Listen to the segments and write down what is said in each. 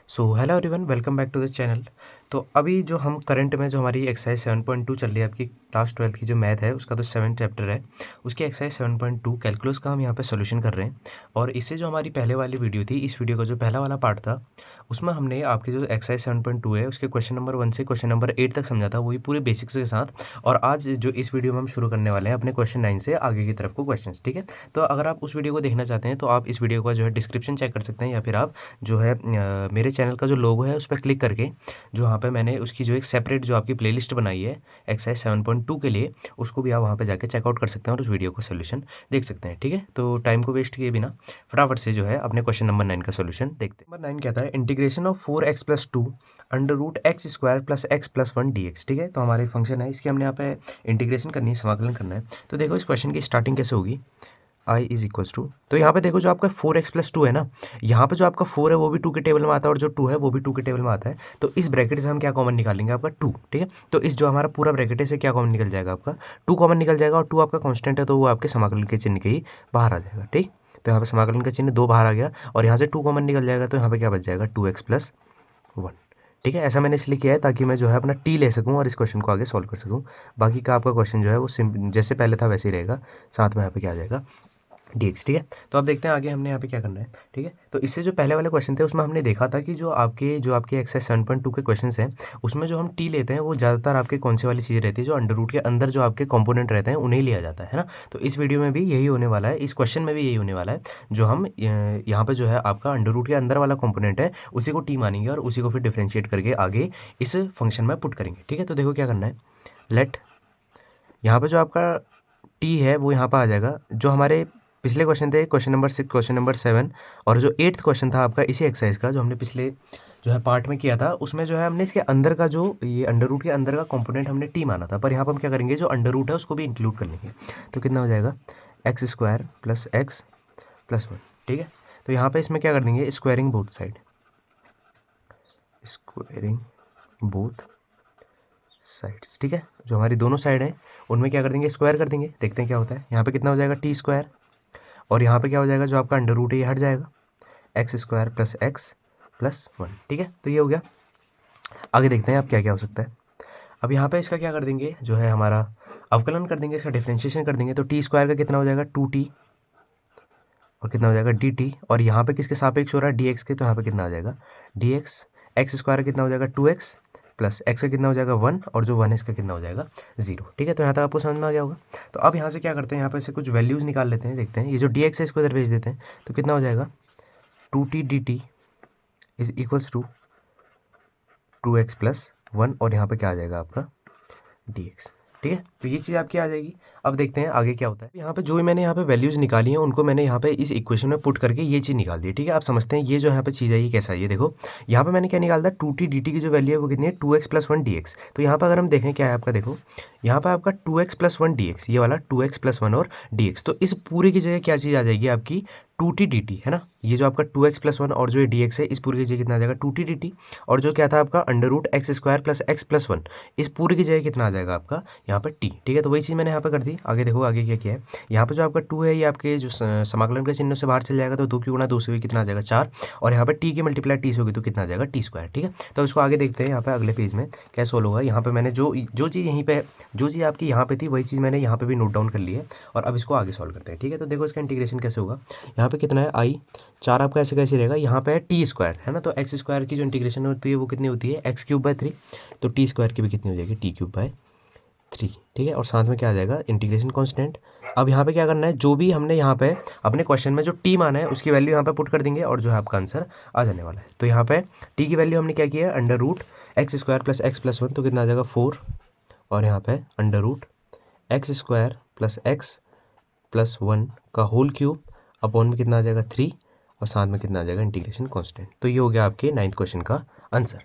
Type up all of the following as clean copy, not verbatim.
So hello everyone, welcome back to this channel. तो अभी जो हम करंट में जो हमारी एक्सरसाइज 7.2 चल रही है, आपकी क्लास 12th की जो मैथ है उसका तो 7th चैप्टर है, उसकी एक्सरसाइज 7.2 कैलकुलस का हम यहाँ पे सॉल्यूशन कर रहे हैं। और इससे जो हमारी पहले वाली वीडियो थी, इस वीडियो का जो पहला वाला पार्ट था उसमें हमने आपकी जो एक्सरसाइज 7.2 है उसके क्वेश्चन नंबर 1 से क्वेश्चन नंबर 8 तक समझा था, वही पूरे बेसिक्स के साथ। और आज जो इस वीडियो में हम शुरू करने वाले हैं अपने क्वेश्चन 9 से आगे की तरफ को क्वेश्चन, ठीक है। तो अगर आप उस वीडियो को देखना चाहते हैं तो आप इस वीडियो का जो है डिस्क्रिप्शन चेक कर सकते हैं, या फिर आप जो है मेरे चैनल का जो लोगो है उस पर क्लिक करके जो वहाँ पे मैंने उसकी जो एक सेपरेट जो आपकी प्लेलिस्ट बनाई है एक्सरसाइज 7.2 के लिए, उसको भी आप वहाँ पे जाके चेकआउट कर सकते हैं और उस वीडियो का सोल्यूशन देख सकते हैं, ठीक है। तो टाइम को वेस्ट किए बिना फटाफट से जो है अपने क्वेश्चन नंबर 9 का सोल्यूशन देखते हैं। नंबर 9 कहता है integration of 4x+2 under root X square plus X plus one D X, ठीक है। तो हमारे फंक्शन है, इसकी हमने यहाँ पे इंटीग्रेशन करनी है, समाकलन करना है। तो देखो इस क्वेश्चन की स्टार्टिंग कैसे होगी, आई इज इक्वल्स टू, तो यहाँ पे देखो जो आपका 4x+2 है ना, यहाँ पे जो आपका 4 है वो भी 2 के टेबल में आता है और जो 2 है वो भी 2 के टेबल में आता है। तो इस ब्रैकेट से हम क्या कॉमन निकालेंगे, आपका 2, ठीक है। तो इस जो हमारा पूरा ब्रैकेट है से क्या कॉमन निकल जाएगा, आपका 2 कॉमन निकल जाएगा, और 2 आपका कांस्टेंट है तो वो आपके समाकलन के चिन्ह के ही बाहर आ जाएगा, ठीक। तो यहाँ पे समाकलन का चिन्ह 2 बाहर आ गया, और यहाँ से 2 कॉमन निकल जाएगा, तो यहाँ पे क्या बच जाएगा 2x+1, ठीक है। ऐसा मैंने इसलिए किया है ताकि मैं जो है अपना टी ले सकूं और इस क्वेश्चन को आगे सॉल्व कर सकूं। बाकी का आपका क्वेश्चन जो है वो जैसे पहले था वैसे ही रहेगा, साथ में यहाँ पे क्या आ जाएगा dx, ठीक है। तो अब देखते हैं आगे हमने यहाँ पे क्या करना है, ठीक है। तो इससे जो पहले वाले क्वेश्चन थे उसमें हमने देखा था कि जो आपके एक्सरसाइज 7.2 के क्वेश्चंस हैं उसमें जो हम टी लेते हैं वो ज़्यादातर आपके कौन सी वाली चीज़ें रहती है, जो अंडर रूट के अंदर जो आपके कंपोनेंट रहते हैं उन्हें लिया जाता है ना। तो इस वीडियो में भी यही होने वाला है, इस क्वेश्चन में भी यही होने वाला है। जो हम यहाँ पे जो है आपका अंडर रूट के अंदर वाला कंपोनेंट है उसी को टी मानेंगे और उसी को फिर डिफ्रेंशिएट करके आगे इस फंक्शन में पुट करेंगे, ठीक है। तो देखो क्या करना है, लेट यहाँ पे जो आपका टी है वो यहाँ पर आ जाएगा। जो हमारे पिछले क्वेश्चन थे, क्वेश्चन नंबर 6, क्वेश्चन नंबर 7, और जो 8th क्वेश्चन था आपका इसी एक्सरसाइज का जो हमने पिछले जो है पार्ट में किया था, उसमें जो है हमने इसके अंदर का जो ये अंडर रूट के अंदर का कंपोनेंट हमने टी माना था, पर यहाँ पर हम क्या करेंगे जो अंडर रूट है उसको भी इंक्लूड कर लेंगे। तो कितना हो जाएगा x² plus X plus one, ठीक है। तो यहाँ पे इसमें क्या कर देंगे, squaring both side, squaring both sides, ठीक है। जो हमारी दोनों साइड है उनमें क्या कर देंगे, स्क्वायर कर देंगे। देखते हैं क्या होता है, यहाँ पे कितना हो जाएगा टी², और यहाँ पे क्या हो जाएगा जो आपका अंडर रूट है ये हट जाएगा, x² plus X plus one, ठीक है। तो ये हो गया। आगे देखते हैं अब क्या क्या हो सकता है। अब यहाँ पे इसका क्या कर देंगे, जो है हमारा अवकलन कर देंगे, इसका डिफ्रेंशिएशन कर देंगे। तो टी² का कितना हो जाएगा 2t, और कितना हो जाएगा dt, और यहाँ पे किसके सापेक्ष हो रहा है dx के, तो यहाँ पे कितना आ जाएगा dx, x² कितना हो जाएगा 2x प्लस एक्स का कितना हो जाएगा 1, और जो 1 है इसका कितना हो जाएगा 0, ठीक है। तो यहाँ तक आपको समझ में आ गया होगा। तो अब यहाँ से क्या करते हैं, यहाँ पे से कुछ वैल्यूज़ निकाल लेते हैं, देखते हैं ये जो dx है इसको इधर भेज देते हैं। तो कितना हो जाएगा 2t dt is equals to 2x plus 1, और यहाँ पे क्या आ जाएगा आपका dx, ठीक है। तो ये चीज़ आपकी आ जाएगी। अब देखते हैं आगे क्या होता है। यहाँ पे जो भी मैंने यहाँ पे वैल्यूज़ निकाली हैं उनको मैंने यहाँ पे इस इक्वेशन में पुट करके ये चीज़ निकाल दी है, ठीक है। आप समझते हैं ये जो यहाँ पे चीज़ है ये कैसा है, ये देखो यहाँ पे मैंने क्या निकाल दिया 2t dt की जो वैल्यू है वो कितनी है 2x प्लस 1 dx। तो यहाँ पर अगर हम देखें क्या है आपका, देखो यहाँ पर आपका 2x प्लस 1 dx, ये वाला 2x प्लस 1 और dx। तो इस पूरे की जगह क्या चीज़ आ जाएगी आपकी 2t dt, है ना। ये जो आपका 2x प्लस 1 और जो ये dx है इस पूरी की जगह कितना आ जाएगा 2t dt, और जो क्या था आपका under root x² plus X plus 1, इस पूरी की जगह कितना आ जाएगा आपका यहाँ पर t, ठीक है। तो वही चीज़ मैंने यहाँ पर कर दी। आगे देखो आगे क्या किया है, यहाँ पे जो आपका 2 है ये आपके जो समाकलन के चिन्ह से बाहर चल जाएगा, तो 2 की गुणा 2 से भी कितना आ जाएगा 4, और यहाँ पे t की मल्टीप्लाई t से होगी तो कितना आ जाएगा t², ठीक है। तो इसको आगे देखते हैं यहाँ पे अगले पेज में क्या सोल्व होगा। यहाँ पे मैंने जो चीज़ यहीं पे जो चीज़ आपकी यहाँ पे थी वही चीज़ मैंने यहाँ पे भी नोट डाउन कर ली है, और अब इसको आगे सॉल्व करते हैं, ठीक है। तो देखो इसका इंटीग्रेशन कैसे होगा, यहाँ पे कितना है आई 4 आपका ऐसे कैसे रहेगा, यहाँ पे है t², है ना। तो x² की जो इंटीग्रेशन होती है वो कितनी होती है x³/3, तो t² की भी कितनी हो जाएगी t³/3, ठीक है। और साथ में क्या आ जाएगा इंटीग्रेशन कांस्टेंट। अब यहाँ पे क्या करना है, जो भी हमने यहाँ पे अपने क्वेश्चन में जो t माना है उसकी वैल्यू यहाँ पे पुट कर देंगे, और जो है आपका आंसर आ जाने वाला है। तो यहाँ पे t की वैल्यू हमने क्या किया है under root x² plus X plus 1, तो कितना आ जाएगा 4, और यहाँ पे under root x² plus X plus 1 का होल क्यूब अपॉन में कितना आ जाएगा 3, और साथ में कितना आ जाएगा इंटीग्रेशन कांस्टेंट। तो ये हो गया आपके 9th क्वेश्चन का आंसर।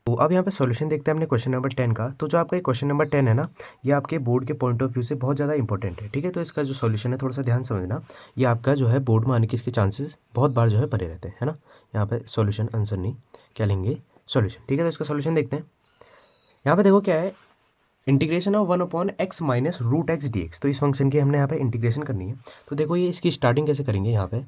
तो अब यहाँ पे सॉल्यूशन देखते हैं हमने क्वेश्चन नंबर 10 का। तो जो आपका क्वेश्चन नंबर 10 है ना, ये आपके बोर्ड के पॉइंट ऑफ व्यू से बहुत ज़्यादा इंपॉर्टेंट है, ठीक है। तो इसका जो सॉल्यूशन है थोड़ा सा ध्यान समझना, ये आपका जो है बोर्ड में आने के इसके चांसेस बहुत बार जो है बने रहते हैं, है ना। यहाँ पे सॉल्यूशन आंसर नहीं, क्या लेंगे सॉल्यूशन, ठीक है। तो इसका सॉल्यूशन देखते हैं। यहाँ पे देखो क्या है, integration of 1/x minus root X D X. तो इस फंक्शन की हमने यहाँ पे इंटीग्रेशन करनी है। तो देखो ये इसकी स्टार्टिंग कैसे करेंगे, यहाँ पे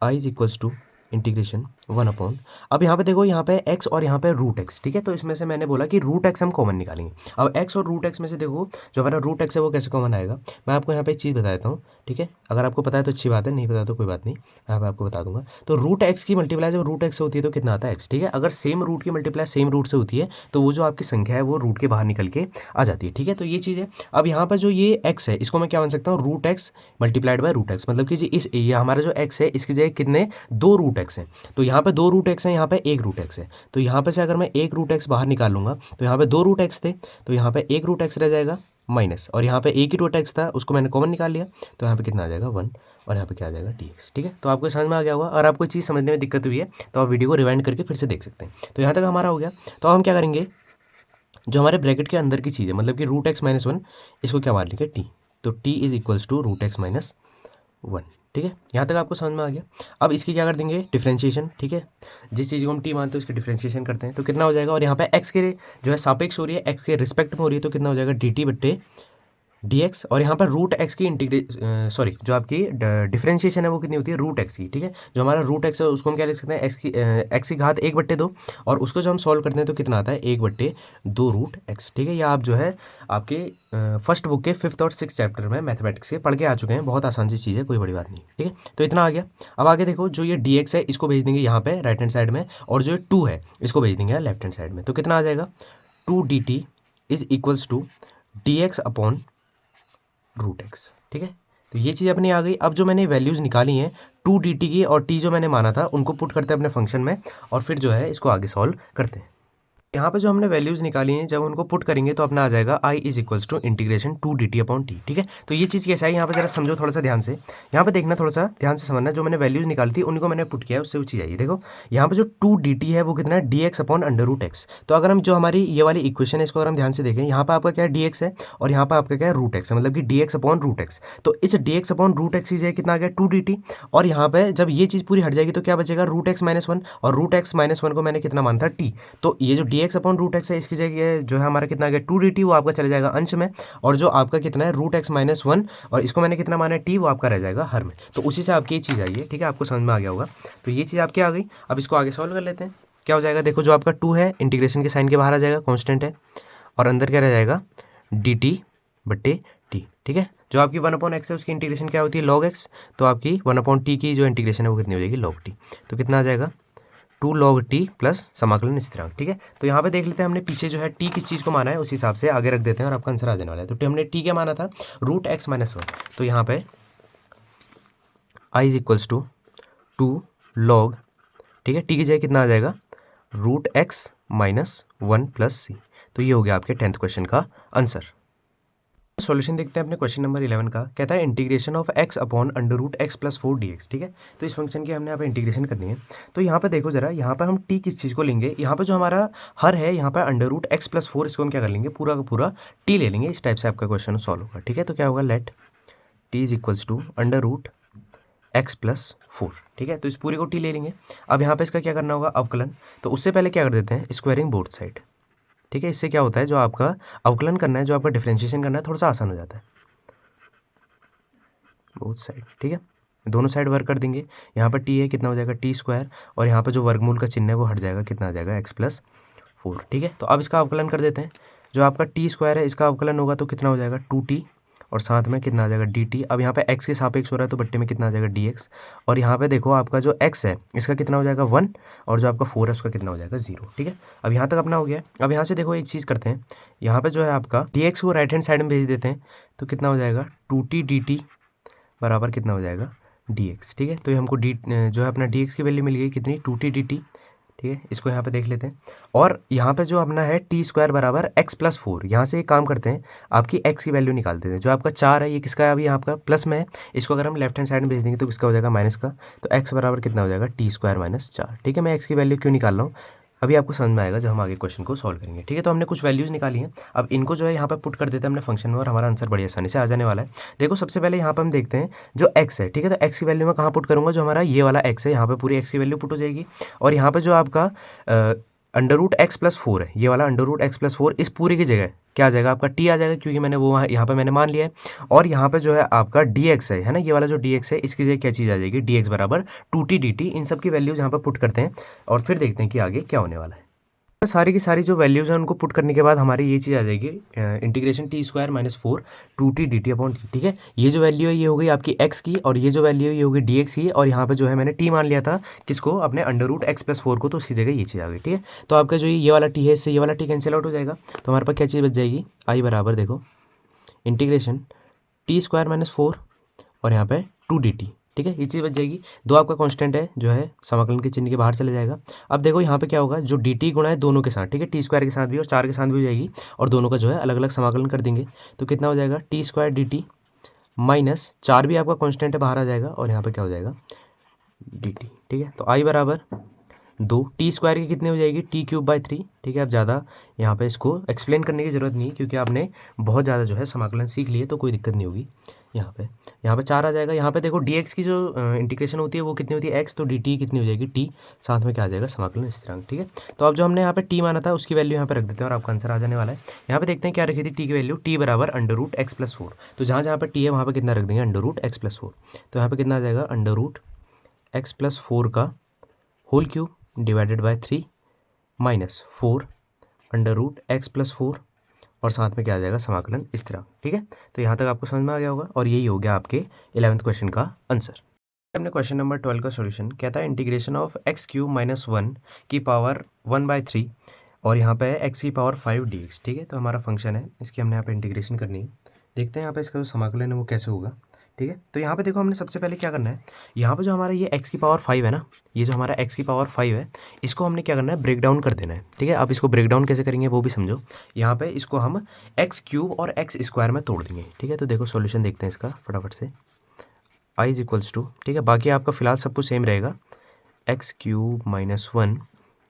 I is equals to integration 1 upon, अब यहाँ पे देखो यहाँ पे x और यहाँ पे रूट x, ठीक है। तो इसमें से मैंने बोला कि रूट x हम कॉमन निकालेंगे। अब x और रूट x में से देखो जो हमारा रूट x है वो कैसे कॉमन आएगा, मैं आपको यहाँ पे एक चीज़ बता देता हूँ, ठीक है। अगर आपको पता है तो अच्छी बात है, नहीं पता तो कोई बात नहीं, यहाँ पे आपको बता दूंगा। तो रूट x की मल्टीप्लाई जब रूट x से होती है तो कितना आता है x, ठीक है। अगर सेम रूट की मल्टीप्लाई सेम रूट से होती है तो वो जो आपकी संख्या है वो रूट के बाहर निकल के आ जाती है, ठीक है। तो ये चीज़ है। अब यहाँ पर जो ये x है इसको मैं क्या मान सकता हूँ, root x multiplied by root x, मतलब कि ये हमारा जो x है इसकी जगह कितने, 2 रूट x हैं। तो यहाँ पे 2 रूट x है, यहाँ पे 1 रूट x है। तो यहाँ पे से अगर मैं 1 रूट x बाहर निकाल लूँगा तो यहाँ पे 2 रूट x थे, तो यहाँ पे 1 रूट x रह जाएगा माइनस, और यहाँ पे एक ही रूट x था उसको मैंने कॉमन निकाल लिया, तो यहाँ पे कितना आ जाएगा 1, और यहाँ पे क्या आ जाएगा dx, ठीक है। तो आपको समझ में आ गया होगा। और आपको चीज़ समझने में दिक्कत हुई है तो आप वीडियो को रिवाइंड करके फिर से देख सकते हैं। तो यहाँ तक हमारा हो गया। तो हम क्या करेंगे, जो हमारे ब्रैकेट के अंदर की चीज़ है, मतलब कि रूट x माइनस 1, इसको क्या मान लेंगे t, तो t is equals to root x minus 1, ठीक है। यहाँ तक आपको समझ में आ गया। अब इसकी क्या कर देंगे, डिफरेंशिएशन, ठीक है। जिस चीज़ को हम t मानते हैं उसकी डिफरेंशिएशन करते हैं तो कितना हो जाएगा, और यहाँ पे x के जो है सापेक्ष हो रही है, x के रिस्पेक्ट में हो रही है, तो कितना हो जाएगा dt बट्टे dx, और यहाँ पर रूट x की जो आपकी डिफरेंशिएशन है वो कितनी होती है, रूट x की, ठीक है। जो हमारा रूट x है उसको हम क्या लिख सकते हैं, x की घात 1/2, और उसको जो हम सॉल्व करते हैं तो कितना आता है 1/2 रूट x, ठीक है। या आप जो है आपके फर्स्ट बुक के 5th और 6th चैप्टर में मैथमेटिक्स के पढ़ के आ चुके हैं, बहुत आसान सी चीज़ है, कोई बड़ी बात नहीं, ठीक है। तो इतना आ गया। अब आगे देखो, जो ये dx है इसको भेज देंगे यहाँ पे राइट हैंड साइड में, और जो 2 है इसको भेज देंगे लेफ्ट हैंड साइड में, तो कितना आ जाएगा 2 dt is equals to dx upon root X, ठीक है। तो ये चीज़ अपनी आ गई। अब जो मैंने वैल्यूज़ निकाली हैं 2 dt की और t जो मैंने माना था उनको पुट करते हैं अपने फंक्शन में, और फिर जो है इसको आगे सॉल्व करते हैं। यहाँ पे जो हमने वैल्यूज़ निकाली हैं जब उनको पुट करेंगे तो अपना आ जाएगा i is equals to integration 2 dt upon T, ठीक है। तो ये चीज़ कैसा है, यहाँ पे जरा समझो थोड़ा सा ध्यान से, यहाँ पे देखना, थोड़ा सा ध्यान से समझना। जो मैंने वैल्यूज़ निकाली थी उनको मैंने पुट किया है, उससे वो चीज़ आई। देखो यहाँ पे जो 2 dt है वो कितना है dx upon under root X. तो अगर हम जो हमारी ये वाली इक्वेशन है इसको अगर हम ध्यान से देखें, यहाँ पर आपका क्या है dx है, और यहाँ पर आपका क्या है रूट एक्स है, मतलब कि dx अपॉन रूट एक्स। तो इस dx अपॉन रूट एक्स की जगह कितना आ गया 2 dt, और यहाँ पे जब ये चीज़ पूरी हट जाएगी तो क्या बचेगा रूट एक्स माइनस 1, और रूट एक्स माइनस 1 को मैंने कितना माना था t। तो ये जो dx अपॉन रूट एक्स है इसकी जगह जो है हमारा कितना आ गया 2 dt, वो आपका चले जाएगा अंश में, और जो आपका कितना है रूट एक्स माइनस 1, और इसको मैंने कितना माना है t, वो आपका रह जाएगा हर में। तो उसी से आपकी ये चीज़ आई है, ठीक है, आपको समझ में आ गया होगा। तो ये चीज़ आपकी आ गई। अब इसको आगे सॉल्व कर लेते हैं। क्या हो जाएगा, देखो जो आपका 2 है इंटीग्रेशन के साइन के बाहर आ जाएगा, कॉन्स्टेंट है, और अंदर क्या रह जाएगा dt बट्टे t, ठीक है। जो आपकी 1/x है उसकी इंटीग्रेशन क्या होती है log x, तो आपकी 1/t की जो इंटीग्रेशन है वो कितनी हो जाएगी log t, तो कितना आ जाएगा 2 log t प्लस समाकलन स्थिरांक, ठीक है। तो यहाँ पे देख लेते हैं हमने पीछे जो है t किस चीज़ को माना है, उस हिसाब से आगे रख देते हैं और आपका आंसर आ जाने वाला है। तो हमने t क्या माना था, रूट x माइनस 1, तो यहाँ पे i is equals to 2 log, ठीक है, t की जगह कितना आ जाएगा root x minus 1 plus c। तो ये हो गया आपके 10th क्वेश्चन का आंसर। सॉल्यूशन देखते हैं अपने क्वेश्चन नंबर 11 का। कहता है integration of x upon under root x plus 4 dx, ठीक है। तो इस फंक्शन की हमने यहाँ पे इंटीग्रेशन करनी है। तो यहाँ पे देखो जरा, यहाँ पर हम t किस चीज़ को लेंगे, यहाँ पे जो हमारा हर है यहाँ पर अंडर रूट एक्स प्लस 4, इसको हम क्या कर लेंगे पूरा का पूरा t ले लेंगे। इस टाइप से आपका क्वेश्चन सॉल्व होगा, ठीक है। तो क्या होगा let t is equals to under root x plus 4, ठीक है। तो इस पूरे को t ले लेंगे। अब यहाँ पे इसका क्या करना होगा अवकलन, तो उससे पहले क्या कर देते हैं स्क्वायरिंग बोथ साइड, ठीक है। इससे क्या होता है जो आपका अवकलन करना है, जो आपका डिफरेंशिएशन करना है, थोड़ा सा आसान हो जाता है। बोथ साइड, ठीक है, दोनों साइड वर्क कर देंगे। यहाँ पर t है कितना हो जाएगा t², और यहाँ पर जो वर्गमूल का चिन्ह है वो हट जाएगा, कितना आ जाएगा x प्लस 4, ठीक है। तो अब इसका अवकलन कर देते हैं। जो आपका t² है इसका अवकलन होगा तो कितना हो जाएगा 2t, और साथ में कितना आ जाएगा dt। अब यहाँ पे x के सापेक्ष हो रहा है तो बट्टे में कितना आ जाएगा dx, और यहाँ पे देखो आपका जो x है इसका कितना हो जाएगा 1, और जो आपका 4 है उसका कितना हो जाएगा 0, ठीक है। अब यहाँ तक अपना हो गया। अब यहाँ से देखो एक चीज़ करते हैं, यहाँ पे जो है आपका dx को राइट हैंड साइड में भेज देते हैं, तो कितना हो जाएगा 2t dt बराबर कितना हो जाएगा dx, ठीक है। तो ये हमको जो है अपना dx की वैल्यू मिल गई कितनी 2t dt, ठीक है। इसको यहाँ पे देख लेते हैं, और यहाँ पे जो अपना है t² बराबर x प्लस 4, यहाँ से एक काम करते हैं आपकी x की वैल्यू निकाल देते हैं। जो आपका 4 है ये किसका है, अभी यहाँ आपका प्लस में है, इसको अगर हम लेफ्ट हैंड साइड में भेज देंगे तो किसका हो जाएगा माइनस का। तो x बराबर कितना हो जाएगा t² माइनस 4, ठीक है। मैं x की वैल्यू क्यों निकाल रहा हूँ अभी आपको समझ में आएगा जब हम आगे क्वेश्चन को सॉल्व करेंगे, ठीक है। तो हमने कुछ वैल्यूज़ निकाली हैं, अब इनको जो है यहाँ पर पुट कर देते हैं हमने फंक्शन में, और हमारा आंसर बड़ी आसानी से आ जाने वाला है। देखो सबसे पहले यहाँ पर हम देखते हैं जो x है, ठीक है। तो x की वैल्यू मैं कहाँ पुट करूँगा, जो हमारा ये वाला x है यहाँ पर पूरी x की वैल्यू पुट हो जाएगी, और यहाँ पर जो आपका under root x plus four है, ये वाला under root x plus four, इस पूरे की जगह क्या आ जाएगा आपका टी आ जाएगा, क्योंकि मैंने वो वहाँ यहाँ पे मैंने मान लिया है। और यहाँ पे जो है आपका डी एक्स है ना, ये वाला जो डी एक्स है इसकी जगह क्या चीज़ आ जाएगी, डी एक्स बराबर टू टी डी टी। इन सब की वैल्यूज़ यहाँ पर पुट करते हैं और फिर देखते हैं कि आगे क्या होने वाला है। सारी की सारी जो वैल्यूज़ हैं उनको पुट करने के बाद हमारी ये चीज़ आ जाएगी integration t square minus four two t d t upon T. ठीक है, ये जो वैल्यू है ये हो गई आपकी एक्स की, और ये जो वैल्यू है ये होगी डी एक्स की, और यहाँ पे जो है मैंने टी मान लिया था किसको, अपने under root x plus four को, तो उसकी जगह ये चीज़ आ गई। ठीक है, तो आपका जो ये वाला टी है इससे ये वाला टी कैंसिल आउट हो जाएगा, तो हमारे पास क्या चीज़ बच जाएगी, आई बराबर देखो integration t square minus four और यहाँ पे टू डी टी। ठीक है, ये चीज़ बच जाएगी। दो आपका कांस्टेंट है जो है समाकलन के चिन्ह के बाहर चले जाएगा। अब देखो यहाँ पे क्या होगा, जो डी टी गुणा है दोनों के साथ, ठीक है, टी स्क्वायर के साथ भी और चार के साथ भी हो जाएगी, और दोनों का जो है अलग अलग समाकलन कर देंगे, तो कितना हो जाएगा T square D T minus चार भी आपका कांस्टेंट है बाहर आ जाएगा, और यहाँ पे क्या हो जाएगा डी टी। ठीक है, तो आई बराबर दो, टी स्क्वायर की कितनी हो जाएगी टी क्यूब बाई थ्री। ठीक है, अब ज़्यादा यहाँ पे इसको एक्सप्लेन करने की ज़रूरत नहीं है, क्योंकि आपने बहुत ज़्यादा जो है समाकलन सीख लिए, तो कोई दिक्कत नहीं होगी। यहाँ पे चार आ जाएगा। यहाँ पे देखो डी एक्स की जो इंटीग्रेशन होती है वो कितनी होती है एक्स, तो डी टी कितनी हो जाएगी टी, साथ में क्या आ जाएगा समाकलन स्थिरांक। ठीक है, तो अब जो हमने यहाँ पे टी माना था उसकी वैल्यू यहाँ पे रख देते हैं और आपका आंसर आ जाने वाला है। यहाँ पे देखते हैं क्या रखी थी टी की वैल्यू, टी बराबर under root x plus four, तो जहाँ जहाँ पे टी है वहाँ पे कितना रख देंगे under root x plus four, तो यहाँ पे कितना आ जाएगा under root x plus four का whole cube divided by three minus four under root x plus four, और साथ में क्या आ जाएगा समाकलन इस तरह। ठीक है, तो यहाँ तक आपको समझ में आ गया होगा, और यही हो गया आपके 11th क्वेश्चन का आंसर। हमने क्वेश्चन नंबर 12 का सॉल्यूशन कहता है integration of x cube minus one की पावर वन बाई थ्री, और यहाँ पे है एक्स की पावर फाइव डी एक्स। ठीक है, तो हमारा फंक्शन है, इसकी हमने यहाँ पे इंटीग्रेशन करनी है। देखते हैं यहाँ पे इसका जो समाकलन है वो कैसे होगा। ठीक है, तो यहाँ पे देखो हमने सबसे पहले क्या करना है, यहाँ पे जो हमारा ये एक्स की पावर फाइव है ना, ये जो हमारा एक्स की पावर फाइव है, इसको हमने क्या करना है ब्रेक डाउन कर देना है। ठीक है, अब इसको ब्रेक डाउन कैसे करेंगे वो भी समझो। यहाँ पे इसको हम एक्स क्यूब और एक्स स्क्वायर में तोड़ देंगे। ठीक है, तो देखो सॉल्यूशन देखते हैं इसका फटाफट से, आई इज इक्वल्स टू, ठीक है, बाकी आपका फिलहाल सब कुछ सेम रहेगा, एक्स क्यूब माइनस वन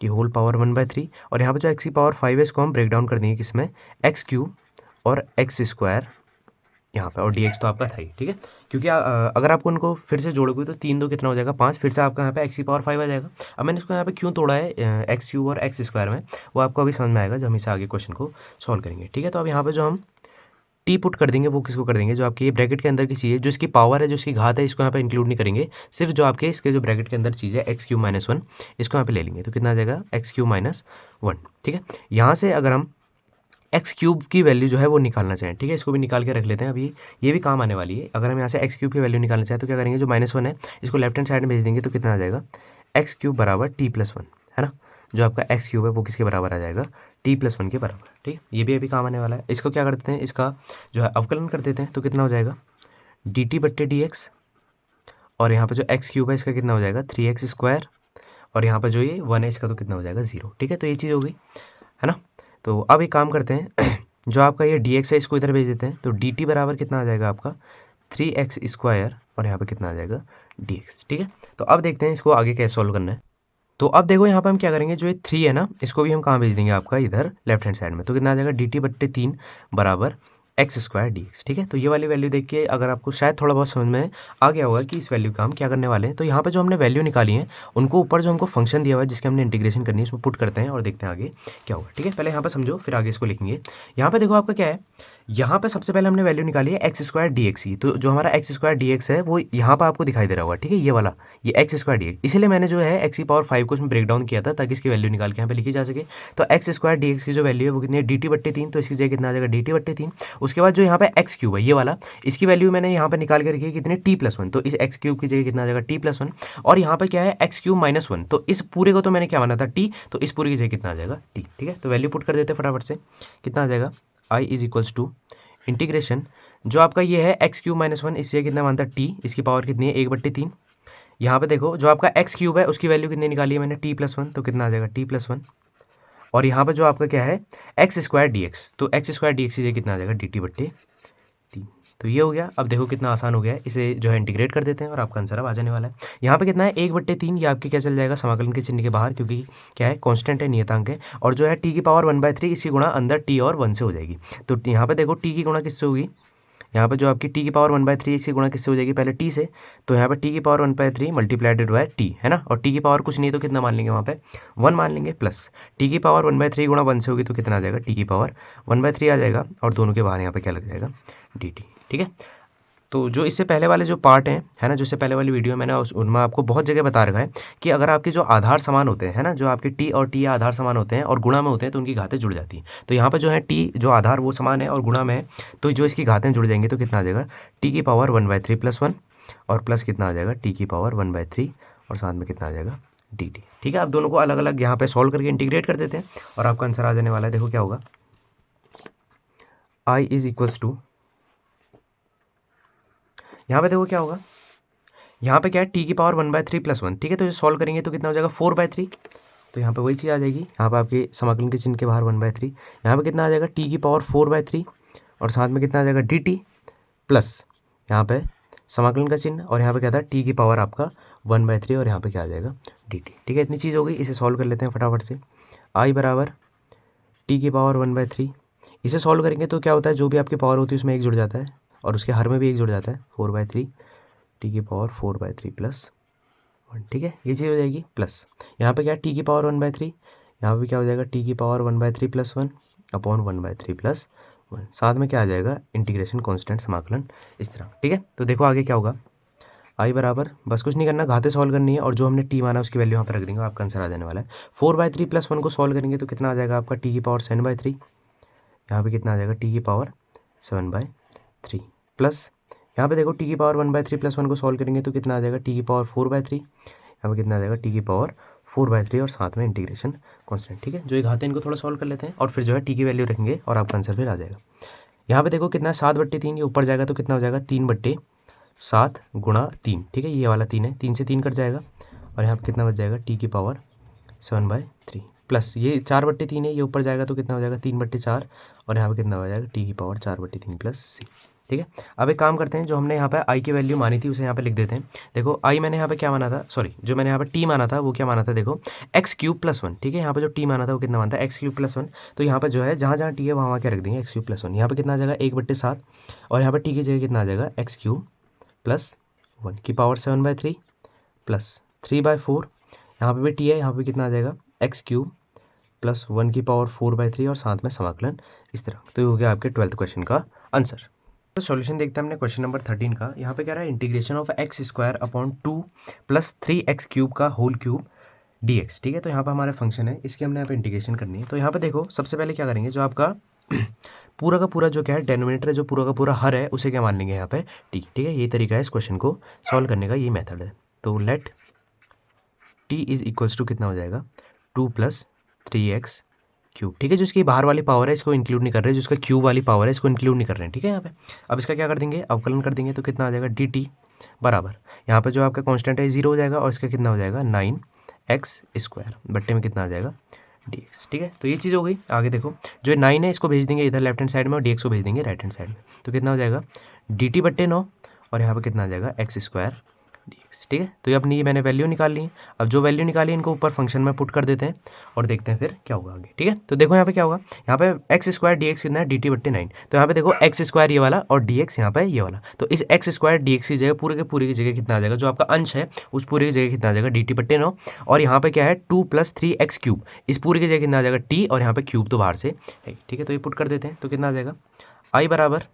की whole power one by three, और यहाँ पे जो एक्स की पावर फाइव है इसको हम ब्रेक डाउन कर देंगे किसमें, एक्स क्यूब और एक्स स्क्वायर यहाँ पे, और डी एक्स तो आपका था ही। ठीक है, क्योंकि अगर आपको उनको फिर से जोड़ोगे तो तीन दो कितना हो जाएगा पाँच, फिर से आपका यहाँ पे एक्स की पावर फाइव आ जाएगा। अब मैंने इसको यहाँ पे क्यों तोड़ा है एक्स क्यूब और एक्स स्क्वायर में, वो आपको अभी समझ में आएगा जब हम इसे आगे क्वेश्चन को सॉल्व करेंगे। ठीक है, तो अब यहाँ पे जो हम टी पुट कर देंगे वो किसको कर देंगे, जो आपकी ये ब्रैकेट के अंदर की चीज़ है, जो इसकी पावर है, जो इसकी घात है, इसको यहाँ पे इंक्लूड नहीं करेंगे, सिर्फ जो आपके इसके जो ब्रैकेट के अंदर चीज़ है एक्स क्यूब माइनस वन, इसको यहाँ पे ले लेंगे, तो कितना आ जाएगा एक्स क्यूब माइनस वन। ठीक है, यहाँ से अगर हम एक्स क्यूब की वैल्यू जो है वो निकालना चाहें, ठीक है, इसको भी निकाल के रख लेते हैं, अभी ये भी काम आने वाली है। अगर हम यहाँ से एक्स क्यूब की वैल्यू निकालना चाहें तो क्या करेंगे, जो माइनस वन है इसको लेफ्ट हैंड साइड में भेज देंगे, तो कितना आ जाएगा एक्स क्यूब बराबर टी प्लस वन, है ना, जो आपका एक्स क्यूब है वो किसके बराबर आ जाएगा टी प्लस वन के बराबर। ठीक है, ये भी अभी काम आने वाला है। इसको क्या करते हैं, इसका जो है अवकलन कर देते हैं, तो कितना हो जाएगा डी टी बट्टे डी एक्स, और यहाँ पर जो एक्स क्यूब है इसका कितना हो जाएगा थ्री एक्स स्क्वायर, और यहाँ पर जो ये वन है इसका तो कितना हो जाएगा जीरो। ठीक है, तो ये चीज़ हो गई, है ना। तो अब एक काम करते हैं जो आपका ये डी एक्स है इसको इधर भेज देते हैं, तो डी टी बराबर कितना आ जाएगा आपका थ्री एक्स स्क्वायर, और यहाँ पे कितना आ जाएगा डी एक्स। ठीक है, तो अब देखते हैं इसको आगे कैसे सॉल्व करना है। तो अब देखो यहाँ पे हम क्या करेंगे, जो ये थ्री है ना इसको भी हम कहाँ भेज देंगे आपका इधर लेफ्ट हैंड साइड में, तो कितना आ जाएगा डी टी बट्टे तीन बराबर एक्स स्क्वायर डी एक्स। ठीक है, तो ये वाली वैल्यू देख के अगर आपको शायद थोड़ा बहुत समझ में आ गया होगा कि इस वैल्यू का हम क्या करने वाले हैं, तो यहाँ पे जो हमने वैल्यू निकाली है उनको ऊपर जो हमको फंक्शन दिया हुआ है जिसके हमने इंटीग्रेशन करनी है उसमें पुट करते हैं और देखते हैं आगे क्या होगा। ठीक है, पहले यहाँ पे समझो फिर आगे इसको लिखेंगे। यहाँ पे देखो आपका क्या है, यहाँ पे सबसे पहले हमने वैल्यू निकाली है एक्स स्क्वायर डी एक्स की, तो जो हमारा एक्स स्क्वायर डी एक्स है वो यहाँ पर आपको दिखाई दे रहा होगा। ठीक है, ये वाला ये एक्स स्क्वायर डी एक्स, इसलिए मैंने जो है एक्स की पावर फाइव को उसमें ब्रेक डाउन किया था ताकि इसकी वैल्यू निकाल के यहाँ पे लिखी जा सके। तो एक्स स्क्वायर डी एक्स की जो वैल्यू है वो कितनी है डी टी बट्टे तीन, तो इसकी जगह कितना आ जाएगा डी टी बट्टे तीन। उसके बाद जो यहाँ पे एक्स क्यूब है ये वाला, इसकी वैल्यू मैंने यहाँ पे निकाल के रखी है कितनी टी प्लस वन, तो इस एक्स क्यूब की जगह कितना आ जाएगा टी प्लस वन, और यहाँ पे क्या है एक्स क्यूब माइनस वन, तो इस पूरे को तो मैंने क्या माना था टी, तो इस पूरे की जगह कितना आ जाएगा टी। ठीक है, तो वैल्यू पुट कर देते हैं फटाफट से, कितना आ जाएगा I is equals to integration जो आपका ये है एक्स क्यूब माइनस वन, इससे कितना मानता है टी, इसकी पावर कितनी है एक बट्टे तीन। यहाँ पे देखो जो आपका एक्स क्यूब है उसकी वैल्यू कितनी निकाली है मैंने टी प्लस वन, तो कितना आ जाएगा टी प्लस वन, और यहाँ पे जो आपका क्या है एक्स स्क्वायर डी एक्स, तो एक्स स्क्वायर डी एक्स कितना आ जाएगा डी टी बट्टे तीन। तो ये हो गया। अब देखो कितना आसान हो गया है, इसे जो है इंटीग्रेट कर देते हैं और आपका आंसर अब आ जाने वाला है। यहाँ पे कितना है एक बट्टे तीन, ये आपके क्या चल जाएगा समाकलन के चिन्ह के बाहर, क्योंकि क्या है कांस्टेंट है नियतांक है, और जो है टी की पावर वन बाय थ्री इसी गुणा अंदर टी और वन से हो जाएगी। तो यहाँ पे देखो टी की गुणा किससे होगी यहाँ पे जो आपकी टी की पावर 1/3 इसकी गुणा किससे हो जाएगी, पहले टी से, तो यहाँ पे टी की पावर 1/3 मल्टीप्लाइडेड बाय टी, है ना, और टी की पावर कुछ नहीं तो कितना मान लेंगे वहाँ पे 1 मान लेंगे, प्लस टी की पावर 1/3 गुणा 1 से होगी तो कितना आ जाएगा, टी की पावर 1/3 आ जाएगा, और दोनों के बाहर यहाँ पे क्या लग जाएगा, डी टी। ठीक है, तो जो इससे पहले वाले जो पार्ट हैं, है ना, जो इससे पहले वाली वीडियो मैंने उनमें आपको बहुत जगह बता रखा है कि अगर आपके जो आधार समान होते हैं, है ना, जो आपके टी और टी आधार समान होते हैं और गुणा में होते हैं तो उनकी घातें जुड़ जाती हैं। तो यहाँ पर जो है टी जो आधार वो समान है और गुणा में है, तो जो इसकी घातें जुड़ जाएंगी तो कितना आ जाएगा, टी की पावर 1/3 + 1 और प्लस कितना आ जाएगा, टी की पावर 1/3 और साथ में कितना आ जाएगा, डी टी। ठीक है, आप दोनों को अलग अलग यहाँ पे सॉल्व करके इंटीग्रेट कर देते हैं और आपका आंसर आ जाने वाला है। देखो क्या होगा, आई इज इक्वल्स टू, यहाँ पे देखो क्या होगा, यहाँ पे क्या है, टी की पावर 1/3 + 1। ठीक है, तो ये सॉल्व करेंगे तो कितना हो जाएगा, 4/3। तो यहाँ पे वही चीज़ आ जाएगी, यहाँ पे आपके समाकलन के चिन्ह के बाहर 1/3, यहाँ पे कितना आ जाएगा, टी की पावर 4/3 और साथ में कितना आ जाएगा, डी टी, प्लस यहाँ पे समाकलन का चिन्ह और यहाँ पे क्या था, टी की पावर आपका 1/3 और यहाँ पे क्या आ जाएगा, डी टी। ठीक है, इतनी चीज़ हो गई, इसे सॉल्व कर लेते हैं फटाफट से। आई बराबर टी की पावर 1/3, इसे सॉल्व करेंगे तो क्या होता है, जो भी आपकी पावर होती है उसमें एक जुड़ जाता है और उसके हर में भी एक जुड़ जाता है, 4/3 टी की पावर 4/3 + 1। ठीक है, ये चीज़ हो जाएगी, प्लस यहाँ पे क्या है, टी की पावर 1/3, यहाँ पे क्या हो जाएगा, टी की पावर 1/3 + 1 अपॉन 1/3 + 1, साथ में क्या आ जाएगा, इंटीग्रेशन कांस्टेंट समाकलन इस तरह। ठीक है, तो देखो आगे क्या होगा, आई बराबर, बस कुछ नहीं करना, घातें सॉल्व करनी है और जो हमने टी माना उसकी वैल्यू यहाँ पर रख देंगे, आपका आंसर आ जाने वाला है। 4/3 + 1 को सॉल्व करेंगे तो कितना आ जाएगा आपका, टी की पावर 7/3, यहाँ पे कितना आ जाएगा, टी की पावर 7/3 प्लस यहाँ पे देखो टी की पावर 1/3 + 1 को सॉल्व करेंगे तो कितना आ जाएगा, टी की पावर 4/3, यहाँ पे कितना आ जाएगा, टी की पावर 4/3 और साथ में इंटीग्रेशन कांस्टेंट। ठीक है, जो ये घाते हैं इनको थोड़ा सॉल्व कर लेते हैं और फिर जो है टी की वैल्यू रखेंगे और आपका आंसर फिर आ जाएगा। यहाँ पे देखो कितना है, 7/3, ये ऊपर जाएगा तो कितना हो जाएगा, 3/7 गुणा 3। ठीक है, ये वाला 3 है, 3 से 3 कट जाएगा और यहाँ पे कितना बच जाएगा, टी की पावर 7/3 प्लस ये 4/3 है, ये ऊपर जाएगा तो कितना हो जाएगा, 3/4 और यहाँ पे कितना हो जाएगा, टी की पावर 4/3 + सी। ठीक है, अब एक काम करते हैं, जो हमने यहाँ पे आई की वैल्यू मानी थी उसे यहाँ पे लिख देते हैं। देखो आई मैंने यहाँ पे क्या माना था, सॉरी जो मैंने यहाँ पे टी माना था वो क्या माना था, देखो x³ + 1। ठीक है, यहाँ पे जो टी माना था वो कितना माना था, x³ + 1। तो यहाँ पे जो है जहाँ जहाँ टी है वहाँ क्या रख देंगे, x³ + 1। यहाँ पे कितना आ जाएगा, 1/7 और यहाँ पे टी की जगह कितना आ जाएगा, x³ + 1 की पावर 7/3 प्लस 3/4, यहाँ पे भी टी है, यहाँ पे कितना आ जाएगा, x³ + 1 की पावर 4/3 और साथ में समाकलन इस तरह। तो ये हो गया आपके 12th क्वेश्चन का आंसर। तो सॉल्यूशन देखते हैं हमने क्वेश्चन नंबर 13 का। यहाँ पे क्या रहा है, integration of x² upon 2 + 3x³ का होल क्यूब dx। ठीक है, तो यहाँ पे हमारा फंक्शन है, इसकी हमने यहाँ पे इंटीग्रेशन करनी है। तो यहाँ पे देखो सबसे पहले क्या करेंगे, जो आपका पूरा का पूरा जो क्या है डेनोमिनेटर है, जो पूरा का पूरा हर है उसे क्या मान लेंगे यहाँ पे t। ठीक है, ये तरीका है इस क्वेश्चन को सॉल्व करने का, ये मेथड है। तो let t is equals to कितना हो जाएगा, 2 + 3x क्यूब। ठीक है, जो इसकी बाहर वाली पावर है इसको इंक्लूड नहीं कर रहे, जो इसका क्यूब वाली पावर है इसको इंक्लूड नहीं कर रहे हैं। ठीक है, यहाँ पे अब इसका क्या कर देंगे, अवकलन कर देंगे तो कितना आ जाएगा, डी टी बराबर, यहाँ पे जो आपका कांस्टेंट है 0 हो जाएगा और इसका कितना हो जाएगा, 9x² बट्टे में कितना आ जाएगा, dx। ठीक है, तो ये चीज़ हो गई। आगे देखो जो 9 है इसको भेज देंगे इधर लेफ्ट हैंड साइड में और dx को भेज देंगे राइट हैंड साइड में, तो कितना हो जाएगा, dt/9 और यहाँ पे कितना आ जाएगा, x² dx। ठीक है, तो ये अपनी ये मैंने वैल्यू निकाल ली है। अब जो वैल्यू निकाली इनको ऊपर फंक्शन में पुट कर देते हैं और देखते हैं फिर क्या होगा आगे। ठीक है, तो देखो यहाँ पे क्या होगा, यहाँ पे x² dx कितना है, dt/9। तो यहाँ पे देखो x² ये वाला और dx यहाँ पे ये वाला, तो इस x² dx की जगह पूरे के पूरे की जगह कितना आ जाएगा, जो आपका अंश है उस पूरे की जगह कितना आ जाएगा, dt/9 और यहाँ पे क्या है 2 + 3x³, इस पूरे की जगह कितना आ जाएगा t और यहाँ पे क्यूब तो बाहर से है। ठीक है, तो ये पुट कर देते हैं तो कितना आ जाएगा, आई बराबर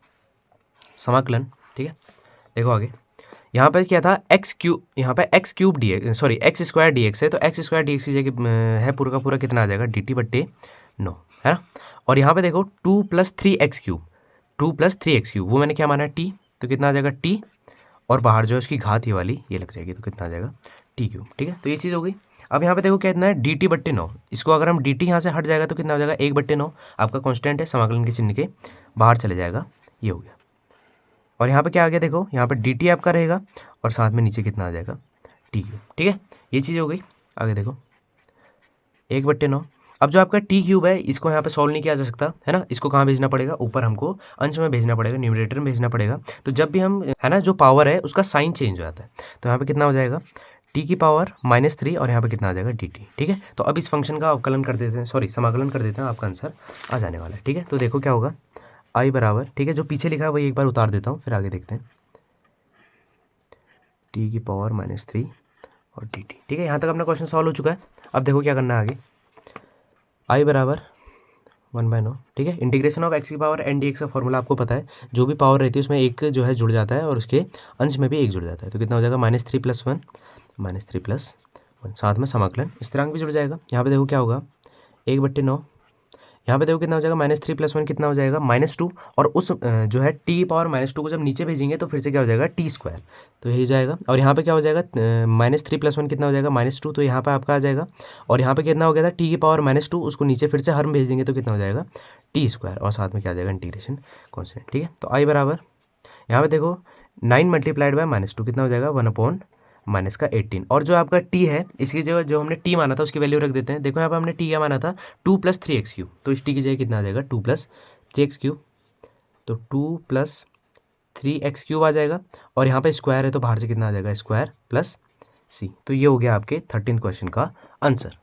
समाकलन। ठीक है, देखो आगे यहाँ पे क्या था, x³, यहाँ पे x³ dx, sorry x² dx है, तो x² dx की जगह है पूरा का पूरा कितना आ जाएगा, dt/9 है ना। और यहाँ पे देखो 2 + 3x³, 2 + 3x³ वो मैंने क्या माना है t, तो कितना आ जाएगा t और बाहर जो है उसकी घात ये वाली ये लग जाएगी तो कितना आ जाएगा t³। ठीक है, तो ये चीज़ हो गई। अब यहाँ पे देखो कितना है, dt/9, इसको अगर हम dt यहाँ से हट जाएगा तो कितना हो जाएगा, 1/9 आपका कॉन्स्टेंट है, समाकलन के चिन्ह के बाहर चले जाएगा, ये हो गया। और यहाँ पे क्या आ गया, देखो यहाँ पे dt आपका रहेगा और साथ में नीचे कितना आ जाएगा, t³। ठीक है, ये चीज़ हो गई। आगे देखो 1/9, अब जो आपका t³ है इसको यहाँ पे सॉल्व नहीं किया जा सकता है ना, इसको कहाँ भेजना पड़ेगा, ऊपर हमको अंश में भेजना पड़ेगा, न्यूमरेटर में भेजना पड़ेगा। तो जब भी हम है ना जो पावर है उसका साइन चेंज हो जाता है, तो यहाँ पे कितना हो जाएगा, t की पावर -3 और यहाँ पे कितना आ जाएगा dt। ठीक है, तो अब इस फंक्शन का अवकलन कर देते हैं, सॉरी समाकलन कर देते हैं, आपका आंसर आ जाने वाला है। ठीक है, तो देखो क्या होगा, आई बराबर, ठीक है, जो पीछे लिखा है वही एक बार उतार देता हूँ, फिर आगे देखते हैं। टी की पावर -3 और डी टी, ठीक है, यहाँ तक अपना क्वेश्चन सॉल्व हो चुका है। अब देखो क्या करना है आगे। आई बराबर 1/9, ठीक है, इंटीग्रेशन ऑफ एक्स की पावर एन डी एक्स का फॉर्मूला आपको पता है, जो भी पावर रहती है उसमें एक जो है जुड़ जाता है और उसके अंश में भी एक जुड़ जाता है, तो कितना हो जाएगा -3+1 साथ में समाकलन स्थिरांक भी जुड़ जाएगा। यहाँ पे देखो क्या होगा 1/9, यहाँ पे देखो कितना हो जाएगा -3+1 कितना हो जाएगा -2, और उस जो है टी की पावर -2 को जब नीचे भेजेंगे तो फिर से क्या हो जाएगा t², तो यही हो जाएगा। और यहाँ पे क्या हो जाएगा -3+1 कितना हो जाएगा -2, तो यहाँ पे आपका आ जाएगा। और यहाँ पे कितना हो गया था टी की पावर -2, उसको नीचे फिर से हर में भेज देंगे तो कितना हो जाएगा t², और साथ में क्या आ जाएगा इंटीग्रेशन कॉन्स्टेंट, ठीक है। तो आई बराबर यहाँ पे देखो 9 मल्टीप्लाइड बाय -2 कितना हो जाएगा 1/-18, और जो आपका t है इसकी जगह जो हमने t माना था उसकी वैल्यू रख देते हैं। देखो यहाँ पे हमने t क्या माना था 2 + 3x³, तो इस t की जगह कितना आ जाएगा 2 + 3x³, तो 2 + 3x³ आ जाएगा, और यहाँ पे स्क्वायर है तो बाहर से कितना आ जाएगा स्क्वायर प्लस c। तो ये हो गया आपके 13th क्वेश्चन का आंसर।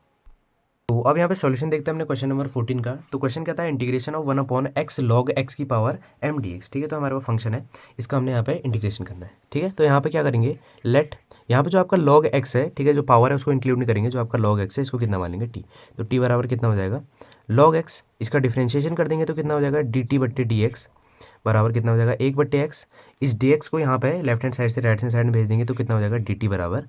तो अब यहाँ पे सॉल्यूशन देखते हैं हमने क्वेश्चन नंबर 14 का। तो क्वेश्चन क्या था, integration of 1/x log x की पावर m dx, ठीक है, तो हमारे पास फंक्शन है, इसका हमने यहाँ पे इंटीग्रेशन करना है, ठीक है। तो यहाँ पे क्या करेंगे, लेट यहाँ पे जो आपका log x है, ठीक है, जो पावर है उसको इंक्लूड नहीं करेंगे, जो आपका log x है इसको कितना मान लेंगे t, तो t बराबर कितना हो जाएगा log x, इसका डिफ्रेंशिएशन कर देंगे तो कितना हो जाएगा dt/dx बराबर कितना हो जाएगा 1/x, इस dx को यहाँ पे लेफ्ट हैंड साइड से राइट हैंड साइड में भेज देंगे तो कितना हो जाएगा dt बराबर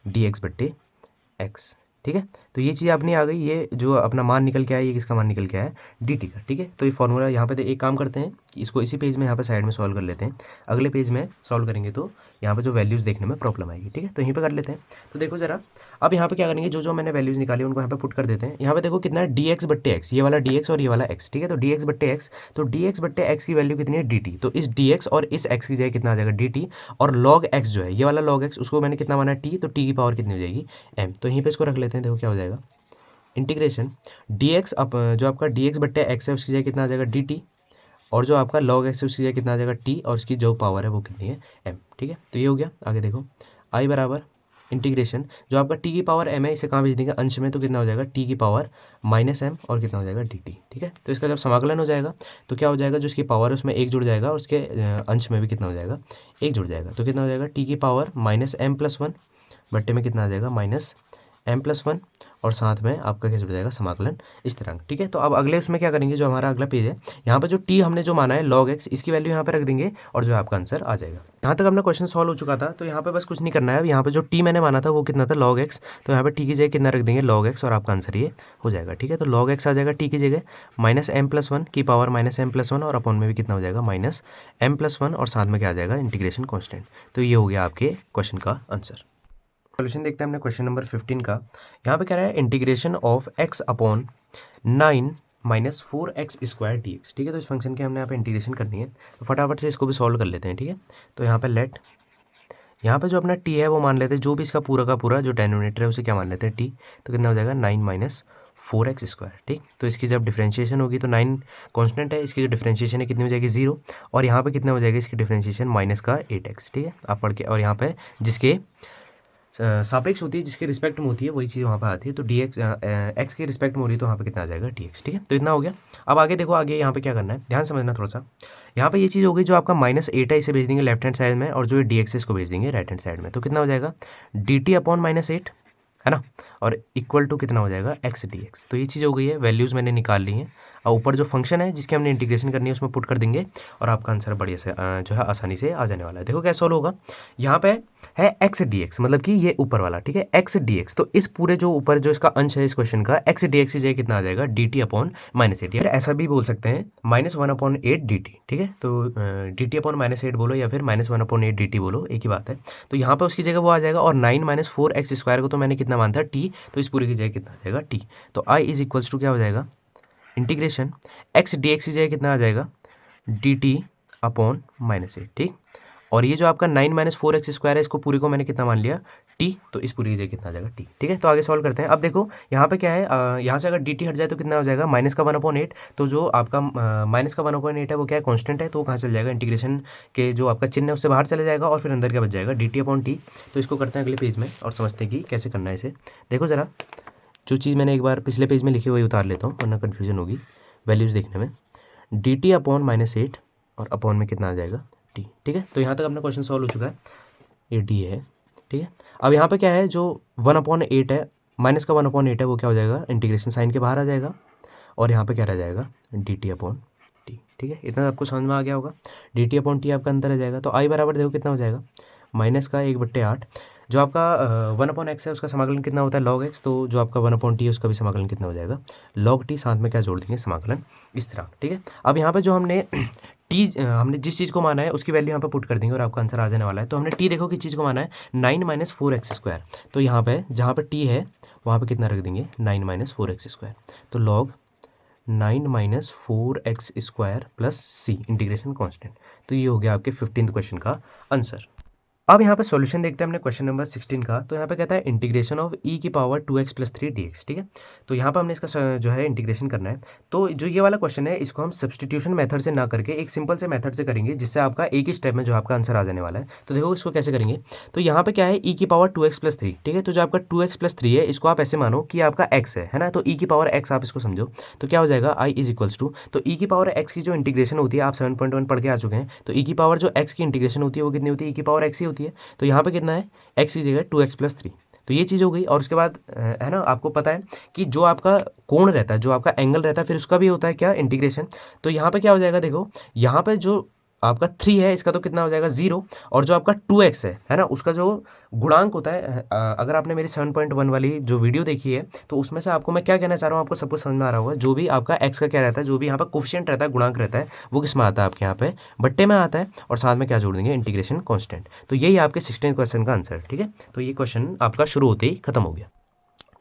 dx/x, ठीक है। तो ये चीज़ अपनी आ गई, ये जो अपना मान निकल के आया, ये किसका मान निकल के आया dt का, ठीक है। तो ये फॉर्मूला यहाँ पे एक काम करते हैं कि इसको इसी पेज में यहाँ पे साइड में सॉल्व कर लेते हैं, अगले पेज में सॉल्व करेंगे तो यहाँ पे जो वैल्यूज़ देखने में प्रॉब्लम आएगी, ठीक है। तो यहीं पे कर लेते हैं। तो देखो ज़रा, अब यहाँ पे क्या करेंगे, जो जो मैंने वैल्यूज़ निकाली उनको यहाँ पे पुट कर देते हैं। यहाँ पे देखो कितना है dx/x, ये वाला dx और ये वाला x, ठीक है। तो dx/x, तो dx/x की वैल्यू कितनी है dt, तो इस dx और इस x की जगह कितना आ जाएगा dt, और log x जो है ये वाला log x उसको मैंने कितना माना t, तो t की पावर कितनी हो जाएगी m, तो यहीं पर इसको रख लेते हैं। देखो क्या हो जाएगा इंटीग्रेशन dx जो आपका dx/x है उसकी जगह कितना आ जाएगा dt, और जो आपका log x है उसकी जगह कितना आ जाएगा t, और उसकी जो पावर है वो कितनी है m, ठीक है। तो ये हो गया। आगे देखो i बराबर इंटीग्रेशन जो आपका t की पावर m है इसे कहाँ भेज देंगे अंश में, तो कितना हो जाएगा t की पावर -m और कितना हो जाएगा dt, ठीक है। तो इसका जब समाकलन हो जाएगा तो क्या हो जाएगा, जो इसकी पावर है उसमें एक जुड़ जाएगा और उसके अंश में भी कितना हो जाएगा एक जुड़ जाएगा, तो कितना हो जाएगा t की पावर -m+1 बट्टे में कितना आ जाएगा -m+1, और साथ में आपका क्या जुड़ जाएगा समाकलन स्थिरांक, ठीक है। तो अब अगले उसमें क्या करेंगे, जो हमारा अगला पेज है यहाँ पे जो t हमने जो माना है log x, इसकी वैल्यू यहाँ पे रख देंगे और जो आपका आंसर आ जाएगा। यहाँ तक अपना क्वेश्चन सॉल्व हो चुका था, तो यहाँ पे बस कुछ नहीं करना है। यहाँ पे जो t मैंने माना था वो कितना था log x, तो यहाँ पे t की जगह कितना रख देंगे log x, और आपका आंसर ये हो जाएगा, ठीक है। तो log x आ जाएगा t की जगह -m+1 की पावर -m+1, और अपॉन में भी कितना हो जाएगा -m+1, और साथ में क्या आ जाएगा इंटीग्रेशन कॉन्स्टेंट। तो ये हो गया आपके क्वेश्चन का आंसर। सॉल्यूशन देखते हैं हमने क्वेश्चन नंबर 15 का। यहाँ पे कह रहा है integration of x/9 - 4x² dx, ठीक है। तो इस फंक्शन के हमने यहाँ पे इंटीग्रेशन करनी है, तो फटाफट से इसको भी सॉल्व कर लेते हैं, ठीक है। तो यहाँ पे लेट यहाँ पे जो अपना t है वो मान लेते हैं, जो भी इसका पूरा का पूरा जो डेनोमिनेटर है उसे क्या मान लेते हैं t, तो कितना हो जाएगा 9 - 4x², ठीक। तो इसकी जब डिफ्रेंशिएशन होगी तो 9 कांस्टेंट है, इसकी जो डिफ्रेंशिएशन है कितनी हो जाएगी 0, और यहाँ पे कितना हो जाएगा इसकी डिफ्रेंशिएशन -8x, ठीक है। आप पढ़ के, और यहाँ पे जिसके सापेक्ष होती है, जिसके रिस्पेक्ट में होती है वही चीज़ वहाँ पे आती है, तो dx x के रिस्पेक्ट में हो रही है तो वहाँ पे कितना आ जाएगा dx, ठीक है। तो इतना हो गया। अब आगे देखो, आगे यहाँ पे क्या करना है, ध्यान समझना थोड़ा सा। यहाँ पे ये चीज़ हो गई, जो आपका -8 है इसे भेज देंगे लेफ्ट हैंड साइड में, और जो dx है इसको भेज देंगे राइट हैंड साइड में, तो कितना हो जाएगा dt/-8 है ना, और इक्वल टू कितना हो जाएगा x dx। तो ये चीज़ हो गई है, वैल्यूज़ मैंने निकाल ली हैं, और ऊपर जो फंक्शन है जिसके हमने इंटीग्रेशन करनी है उसमें पुट कर देंगे, और आपका आंसर बढ़िया से जो है आसानी से आ जाने वाला है। देखो क्या सॉल्व होगा, यहाँ पे है x dx, मतलब कि ये ऊपर वाला, ठीक है, x dx, तो इस पूरे जो ऊपर जो इसका अंश है इस क्वेश्चन का x dx की जगह कितना आ जाएगा dt/-8, या ऐसा भी बोल सकते हैं -1/8 dt, ठीक है। तो dt/-8 बोलो या फिर -1/8 dt बोलो, एक ही बात है। तो यहाँ पे उसकी जगह वो आ जाएगा, और 9 - 4x² को तो मैंने कितना माना था t, तो इस पूरे की जगह कितना आ जाएगा t, तो i = क्या हो जाएगा इंटीग्रेशन x dx की जगह कितना आ जाएगा dt/-8, ठीक। और ये जो आपका 9 - 4x² है इसको पूरी को मैंने कितना मान लिया t, तो इस पूरी की जगह कितना आ जाएगा t, ठीक है। तो आगे सॉल्व करते हैं। अब देखो यहाँ पे क्या है, यहाँ से अगर dt हट जाए तो कितना हो जाएगा -1/8, तो जो आपका -1/8 है वो क्या है कांस्टेंट है, तो वो कहाँ चल जाएगा इंटीग्रेशन के जो आपका चिन्ह है उससे बाहर चले जाएगा, और फिर अंदर क्या बच जाएगा dt/t। तो इसको करते हैं अगले पेज में और समझते हैं कि कैसे करना है इसे। देखो ज़रा, जो चीज़ मैंने एक बार पिछले पेज में लिखी हुई उतार लेता हूँ वरना कन्फ्यूजन होगी वैल्यूज़ देखने में। dt अपॉन -8 और अपॉन में कितना आ जाएगा t। ठीक है, तो यहाँ तक अपना क्वेश्चन सॉल्व हो चुका है, ये d है। ठीक है, अब यहाँ पे क्या है, जो 1/8 है, माइनस का 1/8 है, वो क्या हो जाएगा, इंटीग्रेशन साइन के बाहर आ जाएगा और यहाँ पे क्या रह जाएगा dt अपॉन टी। ठीक है, इतना आपको समझ में आ गया होगा। dt अपॉन टी आपका अंदर आ जाएगा, तो i बराबर देखो कितना हो जाएगा, माइनस का 1/8। जो आपका 1/x है उसका समाकलन कितना होता है log x, तो जो आपका 1/t है उसका भी समाकलन कितना हो जाएगा log t, साथ में क्या जोड़ देंगे समाकलन इस तरह। ठीक है, अब यहाँ पे जो हमने हमने जिस चीज़ को माना है उसकी वैल्यू यहाँ पे पुट कर देंगे और आपका आंसर आ जाने वाला है। तो हमने t देखो किस चीज़ को माना है, 9 - 4x²। तो यहाँ पे जहाँ पे t है वहाँ पे कितना रख देंगे, 9 - 4x²। तो log 9 - 4x² plus c integration constant. तो ये हो गया आपके 15th क्वेश्चन का आंसर। अब यहाँ पे सॉल्यूशन देखते हैं अपने क्वेश्चन नंबर 16 का। तो यहाँ पे कहता है इंटीग्रेशन ऑफ e की पावर 2x + 3 dx। ठीक है, तो यहाँ पे हमने इसका जो है इंटीग्रेशन करना है। तो जो ये वाला क्वेश्चन है इसको हम सब्सटीट्यूशन मेथड से ना करके एक सिंपल से मेथड से करेंगे, जिससे आपका एक ही स्टेप में जो आपका आंसर आ जाने वाला है। तो देखो इसको कैसे करेंगे, तो यहाँ पे क्या है e की पावर 2x + 3। ठीक है, तो जो आपका 2x + 3 है इसको आप ऐसे मानो कि आपका x है ना, तो e की पावर x आप इसको समझो। तो क्या हो जाएगा, i = तो e की पावर x की जो इंटीग्रेशन होती है आप 7.1 पढ़ के आ चुके हैं। तो e की पावर जो x की इंटीग्रेशन होती है वो कितनी होती है, e की पावर x ही होती है। तो यहाँ पे कितना है, x की जगह 2x + 3। तो ये चीज़ हो गई। और उसके बाद है ना, आपको पता है कि जो आपका कोण रहता है, जो आपका एंगल रहता है, फिर उसका भी होता है क्या, इंटीग्रेशन। तो यहाँ पे क्या हो जाएगा, देखो यहाँ पे जो आपका 3 है इसका तो कितना हो जाएगा 0, और जो आपका 2x है ना, उसका जो गुणांक होता है, अगर आपने मेरी 7.1 वाली जो वीडियो देखी है तो उसमें से आपको मैं क्या कहना चाह रहा हूँ आपको सब कुछ समझ में आ रहा होगा। जो भी आपका x का क्या रहता है, जो भी यहाँ पर कोफिशिएंट रहता है, गुणांक रहता है, वो किस में आता है, आपके यहाँ पे बट्टे में आता है, और साथ में क्या जोड़ देंगे, इंटीग्रेशन कांस्टेंट। तो यही आपके 16 क्वेश्चन का आंसर। ठीक है, तो ये क्वेश्चन आपका शुरू होते ही खत्म हो गया।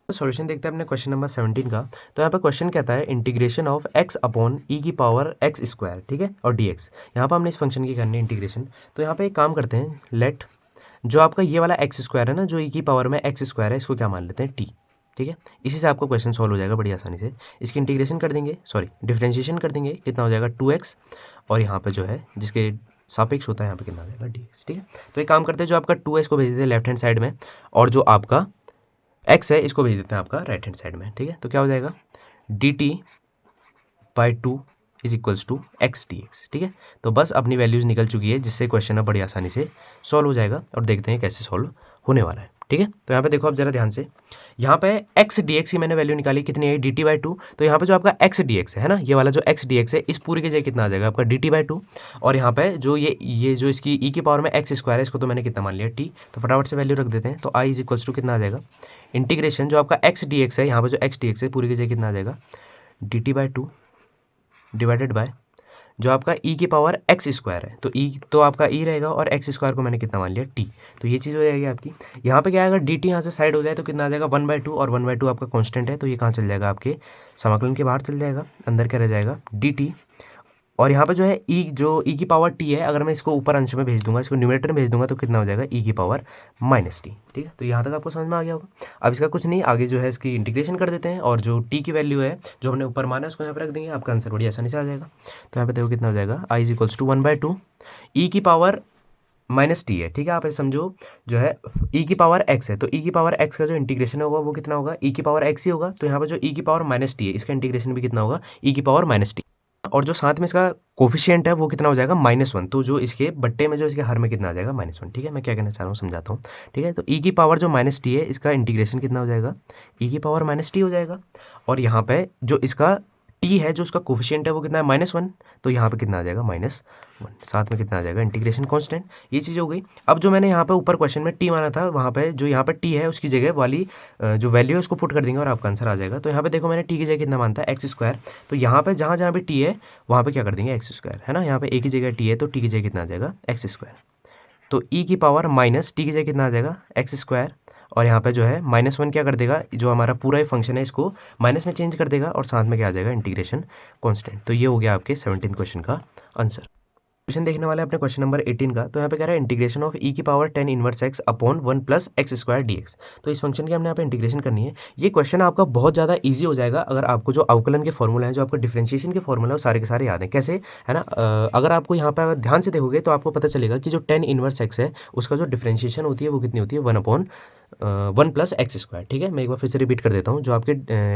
सॉल्यूशन देखते हैं अपने क्वेश्चन नंबर 17 का। तो यहाँ पर क्वेश्चन कहता है integration of x upon e की पावर x²। ठीक है, और dx। यहाँ पर हमने इस फंक्शन की करनी है इंटीग्रेशन। तो यहाँ पे एक काम करते हैं, लेट जो आपका ये वाला x² है ना, जो e की पावर में x² है, इसको क्या मान लेते हैं t। ठीक है, इसी से आपका क्वेश्चन सॉल्व हो जाएगा बड़ी आसानी से। इसकी इंटीग्रेशन कर देंगे, सॉरी डिफ्रेंशिएशन कर देंगे, कितना हो जाएगा 2x, और यहाँ पे जो है जिसके सापेक्ष होता है यहाँ पे कितना आ जाएगा dx। ठीक है, तो एक काम करते हैं, जो आपका 2x को भेज देते हैं लेफ्ट हैंड साइड में, और जो आपका x है इसको भेज देते हैं आपका राइट हैंड साइड में। ठीक है, तो क्या हो जाएगा, dt/2 = x dx। ठीक है, तो बस अपनी वैल्यूज़ निकल चुकी है, जिससे क्वेश्चन अब बड़ी आसानी से सॉल्व हो जाएगा। और देखते हैं कैसे सॉल्व होने वाला है। ठीक है, तो यहाँ पे देखो आप जरा ध्यान से, यहाँ पे x dx की मैंने वैल्यू निकाली, कितनी है, dt/2। तो यहाँ पे जो आपका x dx है ना, ये वाला जो x dx है, इस पूरी की जगह कितना आ जाएगा आपका dt/2। और यहाँ पे जो ये जो इसकी e की पावर में x² है, इसको तो मैंने कितना मान लिया t। तो फटाफट से वैल्यू रख देते हैं। तो i = कितना आ जाएगा, इंटीग्रेशन जो आपका x dx है, यहाँ पे जो x dx है पूरी की जगह कितना आ जाएगा, dt/2 डिवाइडेड बाय जो आपका e की पावर x² है, तो e तो आपका e रहेगा, और x² को मैंने कितना मान लिया t। तो ये चीज़ हो जाएगी आपकी। यहाँ पे क्या आएगा, dt यहाँ से साइड हो जाए तो कितना आ जाएगा 1/2, और 1/2 आपका कांस्टेंट है, तो ये कहाँ चल जाएगा, आपके समाकलन के बाहर चल जाएगा, अंदर क्या रह जाएगा dt। और यहाँ पे जो है e की पावर t है, अगर मैं इसको ऊपर अंश में भेज दूंगा, इसको न्यूमरेटर में भेज दूंगा, तो कितना हो जाएगा e की पावर -t। ठीक है, तो यहाँ तक आपको समझ में आ गया होगा। अब इसका कुछ नहीं, आगे जो है इसकी इंटीग्रेशन कर देते हैं, और जो t की वैल्यू है जो हमने ऊपर माना है उसको यहाँ पे रख देंगे, आपका आंसर बड़ी आसानी से आ जाएगा। तो यहाँ पे देखो कितना हो जाएगा, i = 1/2 e की पावर -t है। ठीक है, आप ऐसे समझो, जो है e की पावर x है, तो e की पावर x का जो इंटीग्रेशन होगा वो कितना होगा, e की पावर x ही होगा। तो यहाँ पर जो e की पावर -t है, इसका इंटीग्रेशन भी कितना होगा, e की पावर -t। और जो साथ में इसका कोफिशिएंट है वो कितना हो जाएगा, -1। तो जो इसके बट्टे में जो इसके हर में कितना आ जाएगा, -1। ठीक है, मैं क्या कहना चाह रहा हूँ समझाता हूँ। ठीक है, तो e की पावर जो -t है, इसका इंटीग्रेशन कितना हो जाएगा, e की पावर -t हो जाएगा। और यहाँ पे जो इसका t है, जो उसका कोफिशिएंट है वो कितना है, -1। तो यहाँ पे कितना आ जाएगा, -1, साथ में कितना आ जाएगा, इंटीग्रेशन कांस्टेंट। ये चीज़ हो गई। अब जो मैंने यहाँ पे ऊपर क्वेश्चन में t माना था, वहाँ पे जो यहाँ पे t है उसकी जगह वाली जो वैल्यू है उसको पुट कर देंगे और आपका आंसर आ जाएगा। तो यहाँ पे देखो मैंने t की जगह कितना मानता है, x²। तो यहाँ पे जहाँ जहाँ भी t है वहाँ पे क्या कर देंगे, x², है ना। यहाँ पे एक ही जगह t है, तो t की जगह कितना आ जाएगा, x²। तो e की पावर माइनस t की जगह कितना आ जाएगा, x²। और यहाँ पे जो है -1 क्या कर देगा, जो हमारा पूरा ही फंक्शन है इसको माइनस में चेंज कर देगा, और साथ में क्या आ जाएगा, इंटीग्रेशन कांस्टेंट। तो ये हो गया आपके 17 क्वेश्चन का आंसर। क्वेश्चन देखने वाले अपने क्वेश्चन नंबर 18 का। तो यहाँ पे कह रहा है इंटीग्रेशन ऑफ e की power 10 inverse x upon 1 + x² dx। तो इस फंक्शन की हमने यहाँ पे इंटीग्रेशन करनी है। ये क्वेश्चन आपका बहुत ज़्यादा इजी हो जाएगा अगर आपको जो अवकलन के फॉर्मूला है, जो आपका डिफरेंशिएशन के फॉर्मूला है, वो सारे के सारे याद हैं। कैसे, है ना, अगर आपको यहाँ पे अगर ध्यान से देखोगे तो आपको पता चलेगा कि जो 10 इनवर्स x है उसका जो डिफरेंशिएशन होती है वो कितनी होती है, 1/√x one plus x square, ठीक है। मैं एक बार फिर से रिपीट कर देता हूँ, जो आपके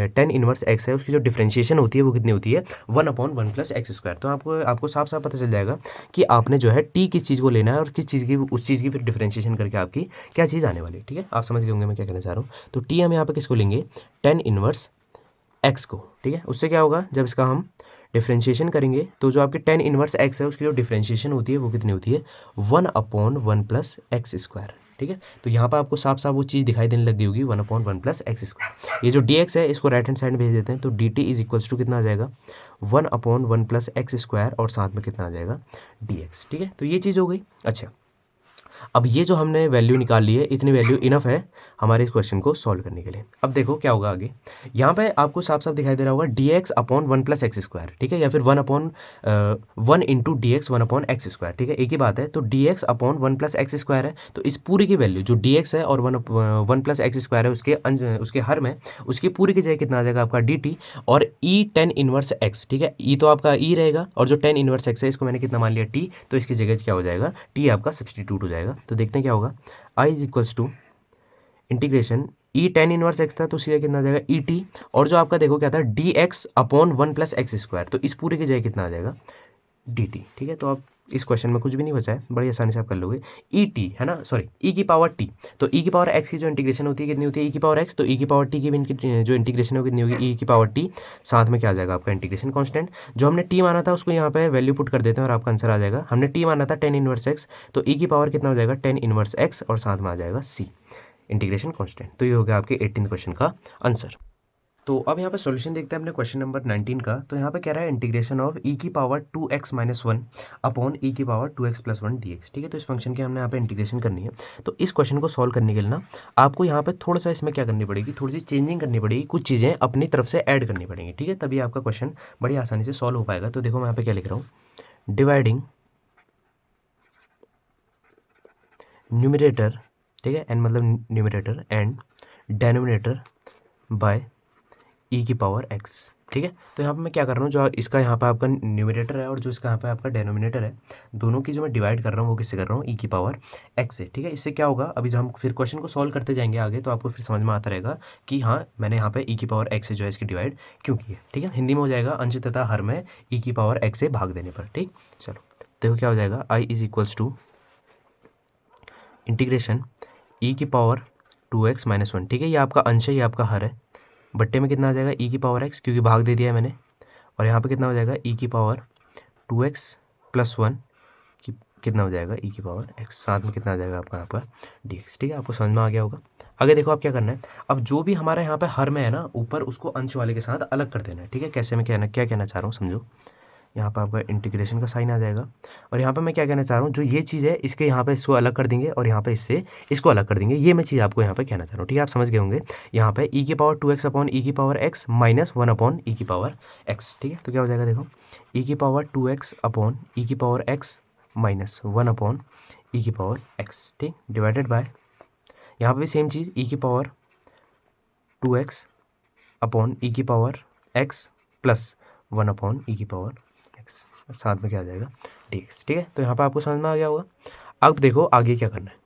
टेन इनवर्स एक्स है उसकी जो डिफ्रेंशिएशन होती है वो कितनी होती है, one upon one plus x square. तो आपको साफ साफ पता चल जाएगा कि आपने जो है टी किस चीज़ को लेना है और किस चीज़ की उस चीज़ की फिर डिफ्रेंशिएशन करके आपकी क्या चीज़ आने वाली है, ठीक है। आप समझ गए होंगे मैं क्या कहना चाह रहा हूँ। तो टी हम यहाँ पे किसको लेंगे, टेन इनवर्स एक्स को, ठीक है। उससे क्या होगा, जब इसका हम डिफ्रेंशिएशन करेंगे तो जो आपके टेन इनवर्स एक्स है उसकी जो डिफ्रेंशिएशन होती है वो कितनी होती है, one upon one plus x square, ठीक है। तो यहाँ पर आपको साफ साफ वो चीज़ दिखाई देने लगी होगी, one upon one plus x square. ये जो डी एक्स है इसको राइट हैंड साइड में भेज देते हैं, तो d t is equals to कितना आ जाएगा, one upon one plus x square और साथ में कितना आ जाएगा, डी एक्स, ठीक है। तो ये चीज़ हो गई। अच्छा, अब ये जो हमने वैल्यू निकाल ली है, इतनी वैल्यू इनफ है हमारे इस क्वेश्चन को सॉल्व करने के लिए। अब देखो क्या होगा आगे, यहाँ पे आपको साफ साफ दिखाई दे रहा होगा D x upon one plus x square, ठीक है, या फिर one upon one into D x one upon x square, ठीक है, एक ही बात है। तो D x upon one plus x square है, तो इस पूरी की वैल्यू जो डी एक्स है और वन प्लस एक्स स्क्वायर है उसके हर में उसकी पूरी की जगह कितना आ जाएगा आपका डी टी और ई टेन इनवर्स एक्स, ठीक है। ई तो आपका ई रहेगा और जो टेन इनवर्स एक्स है इसको मैंने कितना मान लिया टी, तो इसकी जगह क्या हो जाएगा, टी आपका सब्सटीट्यूट हो जाएगा। तो देखते हैं क्या होगा, I is equals to integration E tan inverse X था तो सीधा कितना आ जाएगा ई टी, और जो आपका देखो क्या था D x upon one plus x square, तो इस पूरे की जगह कितना आ जाएगा, डी टी, ठीक है। तो आप इस क्वेश्चन में कुछ भी नहीं बचा है, बड़ी आसानी से आप कर लोगे। ई टी है ना, सॉरी ई की पावर टी, तो ई की पावर एक्स की जो इंटीग्रेशन होती है कितनी होती है, ई की पावर एक्स, तो ई की पावर टी की भी जो इंटीग्रेशन है वो कितनी होगी, ई की पावर टी, साथ में क्या आ जाएगा आपका इंटीग्रेशन कांस्टेंट। जो हमने टी माना था उसको यहाँ पे वैल्यू पुट कर देते हैं और आपका आंसर आ जाएगा। हमने टी माना था टेन इनवर्स एक्स, तो ई की पावर कितना हो जाएगा, टेन इनवर्स एक्स और साथ में आ जाएगा सी इंटीग्रेशन कांस्टेंट। तो ये हो गया आपके 18th क्वेश्चन का आंसर। तो अब यहाँ पे सॉल्यूशन देखते हैं अपने क्वेश्चन नंबर 19 का। तो यहाँ पे कह रहा है इंटीग्रेशन ऑफ ई की power 2x minus one upon E की power 2x plus one D X, ठीक है। तो इस फंक्शन की हमने यहाँ पे इंटीग्रेशन करनी है। तो इस क्वेश्चन को सॉल्व करने के लिए ना आपको यहाँ पे थोड़ा सा इसमें क्या करनी पड़ेगी, थोड़ी सी चेंजिंग करनी पड़ेगी, कुछ चीज़ें अपनी तरफ से ऐड करनी पड़ेंगी, ठीक है, तभी आपका क्वेश्चन बड़ी आसानी से सॉल्व हो पाएगा। तो देखो मैं यहाँ पे क्या लिख रहा हूँ, डिवाइडिंग न्यूमरेटर, ठीक है, एन मतलब न्यूमरेटर एंड डेनोमिनेटर बाय ई की पावर एक्स, ठीक है। तो यहाँ पे मैं क्या कर रहा हूँ, जो इसका यहाँ पे आपका न्यूमरेटर है और जो इसका यहाँ पे आपका डेनोमिनेटर है, दोनों की जो मैं डिवाइड कर रहा हूँ वो किससे कर रहा हूँ, ई की पावर एक्स से, ठीक है। इससे क्या होगा, अभी जब हम फिर क्वेश्चन को सॉल्व करते जाएंगे आगे तो आपको फिर समझ में आता रहेगा कि हाँ मैंने यहाँ पे ई की पावर एक्स से जो है इसकी डिवाइड क्यों की है, ठीक है। हिंदी में हो जाएगा अंश तथा हर में ई की पावर एक्स से भाग देने पर, ठीक। चलो देखो क्या हो जाएगा, I is equals to integration E की पावर 2x माइनस वन, ठीक है, ये आपका अंश है, ये आपका हर है, बट्टे में कितना आ जाएगा ई की पावर एक्स, क्योंकि भाग दे दिया है मैंने, और यहाँ पे कितना हो जाएगा ई की पावर 2x प्लस वन की कितना हो जाएगा ई की पावर एक्स, साथ में कितना आ जाएगा आपका यहाँ पर डी एक्स, ठीक है। आपको समझ में आ गया होगा। आगे देखो आप क्या करना है, अब जो भी हमारे यहाँ पे हर में है ना ऊपर, उसको अंश वाले के साथ अलग कर देना है, ठीक है। कैसे मैं क्या कहना चाह रहा हूँ समझो, यहाँ पर आपका इंटीग्रेशन का साइन आ जाएगा और यहाँ पर मैं क्या कहना चाह रहा हूँ, जो ये चीज़ है इसके यहाँ पे इसको अलग कर देंगे और यहाँ पे इससे इसको अलग कर देंगे, ये मैं चीज़ आपको यहाँ पे कहना चाह रहा हूँ, ठीक है। आप समझ गए होंगे, यहाँ पे ई की पावर 2x अपॉन ई की power X minus one upon E की पावर एक्स, ठीक है। तो क्या हो जाएगा देखो, ई की पावर 2x अपॉन ई की power X minus one upon E की पावर एक्स, ठीक, डिवाइडेड बाय यहाँ पर भी सेम चीज़ ई की पावर 2x अपॉन ई की power X plus one upon E की पावर एक्स, साथ में क्या आ जाएगा डी एक्स, ठीक है। तो यहाँ पर आपको समझ में आ गया होगा। अब देखो आगे क्या करना है,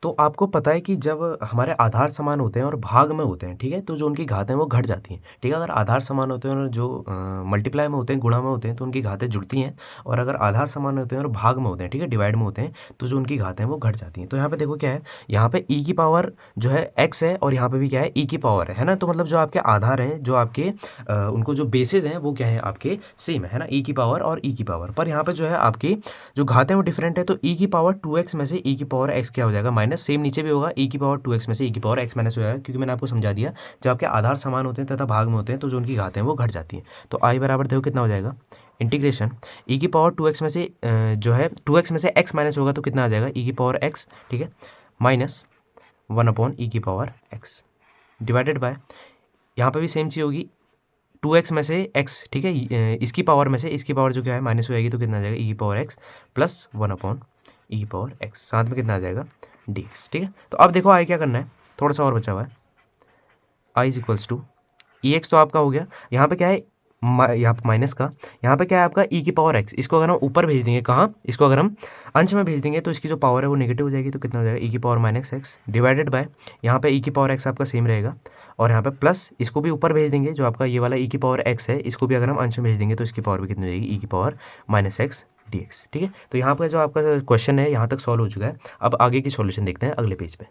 तो आपको पता है कि जब हमारे आधार समान होते हैं और भाग में होते हैं, ठीक है, तो जो उनकी घातें वो घट जाती हैं, ठीक है। अगर आधार समान होते हैं और जो मल्टीप्लाई में होते हैं, गुणा में होते हैं, तो उनकी घातें जुड़ती हैं, और अगर आधार समान होते हैं और भाग में होते हैं, ठीक है, डिवाइड में होते हैं, तो जो उनकी घातें वो घट जाती हैं। तो यहाँ पे देखो क्या है, यहाँ पे ई की पावर जो है एक्स है और यहाँ पे भी क्या है ई की पावर है ना। तो मतलब जो आपके आधार हैं, जो आपके उनको जो बेसिस हैं वो क्या है आपके सेम है ना, ई की पावर और ई की पावर, पर यहाँ पे जो है आपकी जो घातें वो डिफरेंट है। तो ई की पावर 2x में से ई की पावर एक्स क्या हो जाएगा माइनस, सेम नीचे भी होगा, ई की पावर 2x में से ई की पावर एक्स माइनस हो जाएगा, क्योंकि मैंने आपको समझा दिया जब आपके आधार समान होते हैं तथा भाग में होते हैं तो जो उनकी घातें हैं वो घट जाती हैं। तो आई बराबर देखो कितना हो जाएगा, इंटीग्रेशन ई की पावर 2x में से जो है 2x में से x माइनस होगा तो कितना आ जाएगा ई की पावर x, ठीक है, माइनस वन अपॉन ई की पावर x डिवाइडेड बाय यहाँ पर भी सेम चीज़ होगी, 2x में से x, ठीक है, इसकी पावर में से इसकी पावर जो क्या है माइनस हो जाएगी, तो कितना आ जाएगा ई की power x plus one upon E की पावर x, साथ में कितना आ जाएगा डी एक्स, ठीक है। तो अब देखो आई क्या करना है, थोड़ा सा और बचा हुआ है, I is equals to E X तो आपका हो गया। यहाँ पे क्या है यहाँ पर माइनस का, यहाँ पे क्या है आपका ई की पावर एक्स, इसको अगर हम ऊपर भेज देंगे कहाँ, इसको अगर हम अंश में भेज देंगे तो इसकी जो पावर है वो नेगेटिव हो जाएगी, तो कितना हो जाएगा ई की power minus x divided by, यहाँ पे ई की पावर एक्स आपका सेम रहेगा, और यहाँ पे प्लस इसको भी ऊपर भेज देंगे, जो आपका ये वाला ई की पावर एक्स है इसको भी अगर हम अंश में भेज देंगे तो इसकी पावर भी कितनी हो जाएगी ई की power minus X D X. ठीक है, तो यहाँ पर जो आपका क्वेश्चन है यहाँ तक सॉल्व हो चुका है। अब आगे की सॉल्यूशन देखते हैं अगले पेज पे।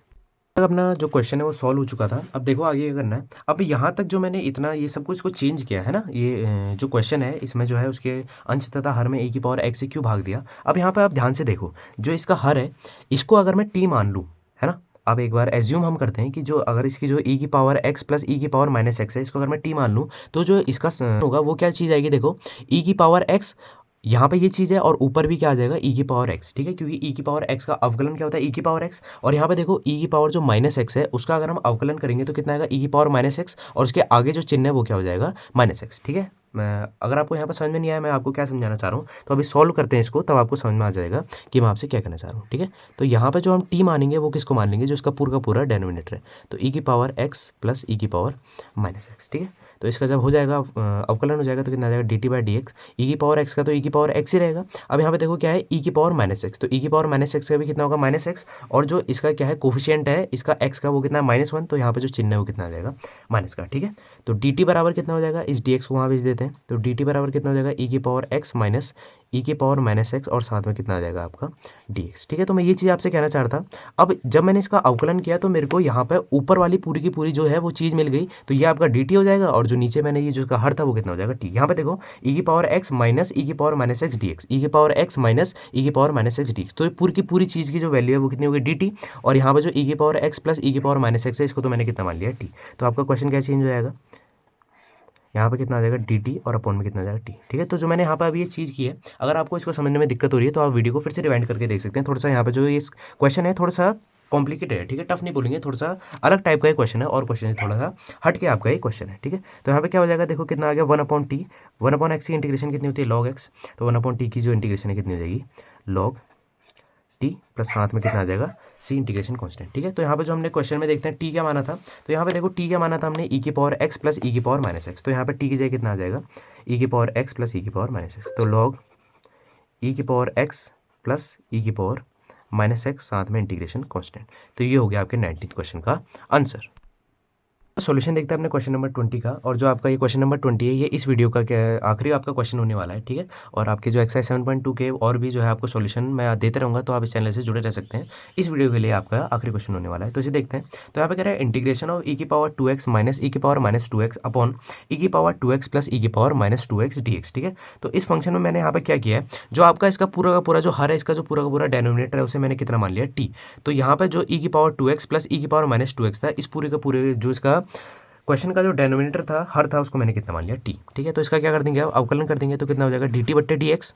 अपना जो क्वेश्चन है वो सॉल्व हो चुका था। अब देखो आगे क्या करना है। अब यहाँ तक जो मैंने इतना ये सब कुछ को चेंज किया है ना, ये जो क्वेश्चन है इसमें जो है उसके अंश तथा हर में ए की पावर एक्स से क्यों भाग दिया। अब यहाँ पे आप ध्यान से देखो, जो इसका हर है इसको अगर मैं टी मान लूँ, है ना, अब एक बार एज्यूम हम करते हैं कि जो अगर इसकी जो ई की पावर एक्स प्लस ई की पावर माइनस एक्स है, इसको अगर मैं टी मान लूँ तो जो इसका होगा वो क्या चीज़ आएगी, देखो ई की पावर एक्स, यहाँ पे ये चीज़ है, और ऊपर भी क्या आ जाएगा ई की पावर एक्स। ठीक है, क्योंकि ई की पावर एक्स का अवकलन क्या होता है ई की पावर एक्स, और यहाँ पे देखो ई की पावर जो माइनस एक्स है उसका अगर हम अवकलन करेंगे तो कितना आएगा ई की पावर माइनस एक्स, और उसके आगे जो चिन्ह है वो क्या हो जाएगा माइनस एक्स। ठीक है, मैं अगर आपको यहाँ पर समझ में नहीं आया मैं आपको क्या समझाना चाह रहा हूँ, तो अभी सॉल्व करते हैं इसको, तब आपको समझ में आ जाएगा कि मैं आपसे क्या कहना चाह रहा हूँ। ठीक है, तो यहाँ पर जो हम टी मानेंगे वो किसको मान लेंगे, जो इसका पूरा का पूरा डेनोमिनेटर है, तो ई की पावर एक्स प्लस ई की पावर माइनस एक्स। ठीक है, तो इसका जब हो जाएगा अवकलन हो जाएगा तो कितना आ जाएगा D T by D X, E की पावर एक्स का तो ई की पावर एक्स ही रहेगा। अब यहाँ पे देखो क्या है ई की पावर माइनस एक्स, तो ई की पावर माइनस एक्स का भी कितना होगा माइनस एक्स, और जो इसका क्या है कोफिशिएंट है इसका एक्स का वो कितना है -1, तो यहाँ पे जो चिन्ह है वो कितना आ जाएगा माइनस का। ठीक है, तो डी टी बराबर कितना हो जाएगा, इस डी एक्स को वहाँ भेज देते हैं, तो डी टी बराबर कितना हो जाएगा ई की पावर एक्स माइनस ई की पावर माइनस एक्स, और साथ में कितना आ जाएगा आपका डी एक्स। ठीक है, तो मैं ये चीज़ आपसे कहना चाह रहा था। अब जब मैंने इसका अवकलन किया तो मेरे को यहाँ पे ऊपर वाली पूरी की पूरी जो है वो चीज़ मिल गई, तो ये आपका डी टी हो जाएगा, और जो नीचे मैंने ये जो इसका हर था वो कितना हो जाएगा टी। यहाँ पे देखो ई की पावर एक्स माइनस ई की power minus X D X, E की पावर एक्स माइनस ई की power minus X D X, तो ये पूरी की पूरी चीज़ की जो वैल्यू है वो कितनी होगी डी टी, और यहाँ पे जो ई की पावर एक्स प्लस ई की पावर माइनस एक्स है इसको तो मैंने कितना मान लिया टी। तो आपका क्वेश्चन क्या चेंज हो जाएगा, यहाँ पे कितना आ जाएगा डी टी, और अपॉन में कितना आ जाएगा टी। ठीक है, तो जो मैंने यहाँ पे अभी ये चीज़ की है, अगर आपको इसको समझने में दिक्कत हो रही है तो आप वीडियो को फिर से रिवाइंड करके देख सकते हैं। थोड़ा सा यहाँ पे जो ये क्वेश्चन है थोड़ा सा कॉम्प्लिकेटेड है। ठीक है, टफ नहीं बोलेंगे, थोड़ा सा अलग टाइप का क्वेश्चन है, और क्वेश्चन थोड़ा सा हट के आपका ये क्वेश्चन है। ठीक है, तो यहाँ पे क्या हो जाएगा, देखो कितना आ गया 1/t, 1/x की इंटीग्रेशन कितनी होती है log x, तो 1/t की जो इंटीग्रेशन है कितनी हो जाएगी log टी, प्लस साथ में कितना आ जाएगा सी इंटीग्रेशन कांस्टेंट। ठीक है, तो यहाँ पे जो हमने क्वेश्चन में देखते हैं टी क्या माना था, तो यहाँ पे देखो टी क्या माना था हमने ई की पावर एक्स प्लस ई की पावर माइनस एक्स, तो यहाँ पे टी की जगह कितना आ जाएगा ई की पावर एक्स प्लस ई की पावर माइनस एक्स, तो लॉग ई की पावर एक्स प्लस ई की पावर माइनस एक्स, साथ में इंटीग्रेशन कांस्टेंट। तो ये हो गया आपके 19th क्वेश्चन का आंसर। सॉल्यूशन देखते हैं अपने क्वेश्चन नंबर 20 का, और जो आपका ये क्वेश्चन नंबर 20 है ये इस वीडियो का क्या आखिरी आपका क्वेश्चन होने वाला है। ठीक है, और आपके जो एक्सरसाइज 7.2 के और भी जो है आपको सॉल्यूशन मैं देते रहूँगा, तो आप इस चैनल से जुड़े रह सकते हैं। इस वीडियो के लिए आपका आखिरी क्वेश्चन होने वाला है, तो इसे देखते हैं। तो यहाँ पे कह रहा है इंटीग्रेशन ऑफ ई की पावर 2x माइनस ई की power minus 2x upon E की पावर 2x प्लस ई की पावर माइनस 2x dx। ठीक है, तो इस फंक्शन में मैंने यहाँ पे क्या किया है, जो आपका इसका पूरा का पूरा जो हर है इसका जो पूरा का पूरा डेनोमिनेटर है उसे मैंने कितना मान लिया टी। तो यहाँ पे जो ई की पावर 2x प्लस ई की पावर माइनस 2x था, इस पूरे का पूरे जो इसका क्वेश्चन का जो डेनोमिनेटर था हर था उसको मैंने कितना मान लिया टी। ठीक है, तो इसका क्या कर देंगे आप अवकलन कर देंगे, तो कितना हो जाएगा डी टी बट्टे डी एक्स,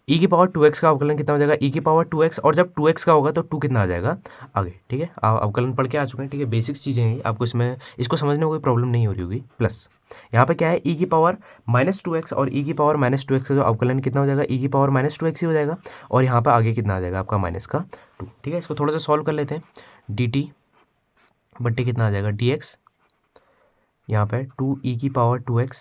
ई की पावर 2x का अवकलन कितना हो जाएगा ई की पावर 2x, और जब 2x का होगा तो 2 कितना आ जाएगा आगे। ठीक है, आप अवकलन पढ़ के आ चुके हैं। ठीक है, बेसिक्स चीज़ें हैं आपको, इसमें इसको समझने में कोई प्रॉब्लम नहीं हो रही होगी। प्लस यहाँ पे क्या है ई की पावर -2x, और ई की पावर -2x का जो अवकलन कितना हो जाएगा ई की पावर -2x ही हो जाएगा, और यहाँ पर आगे कितना आ जाएगा आपका माइनस का 2। ठीक है, इसको थोड़ा सा सॉल्व कर लेते हैं, डी टी बट्टे कितना आ जाएगा डी एक्स, यहाँ पे 2e की पावर 2x,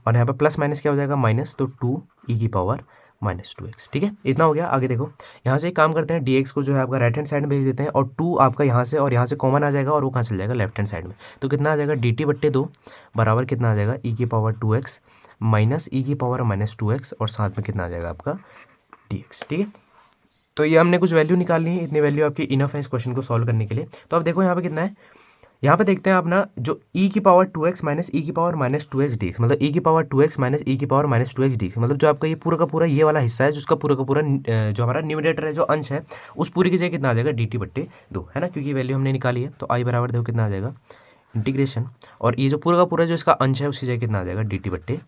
और यहाँ पे प्लस माइनस क्या हो जाएगा माइनस, तो 2e की पावर -2x। ठीक है, इतना हो गया। आगे देखो यहाँ से एक काम करते हैं, dx को जो है आपका राइट हैंड साइड में भेज देते हैं, और 2 आपका यहाँ से और यहाँ से कॉमन आ जाएगा, और वो कहाँ चल जाएगा लेफ्ट हैंड साइड में, तो कितना आ जाएगा dt बट्टे 2 बराबर कितना आ जाएगा e की पावर 2x माइनस e की पावर -2x, और साथ में कितना आ जाएगा आपका dx। ठीक है, तो ये हमने कुछ वैल्यू निकालनी है, इतनी वैल्यू आपकी इनफ है इस क्वेश्चन को सॉल्व करने के लिए। तो अब देखो यहाँ पे कितना है, यहाँ पे देखते हैं अपना जो e की पावर 2x माइनस ई की पावर -2x dx, मतलब e की पावर 2x माइनस ई की पावर -2x dx, मतलब जो आपका ये पूरा का पूरा ये वाला हिस्सा है जिसका पूरा का पूरा जो हमारा न्यूमरेटर है जो अंश है उस पूरी की जगह कितना आ जाएगा dt बट्टे 2, है ना, क्योंकि वैल्यू हमने निकाली है। तो i बराबर देखो कितना आ जाएगा इंटीग्रेशन, और ये जो पूरा का पूरा जो इसका अंश है उसकी जगह कितना आ जाएगा dt बट्टे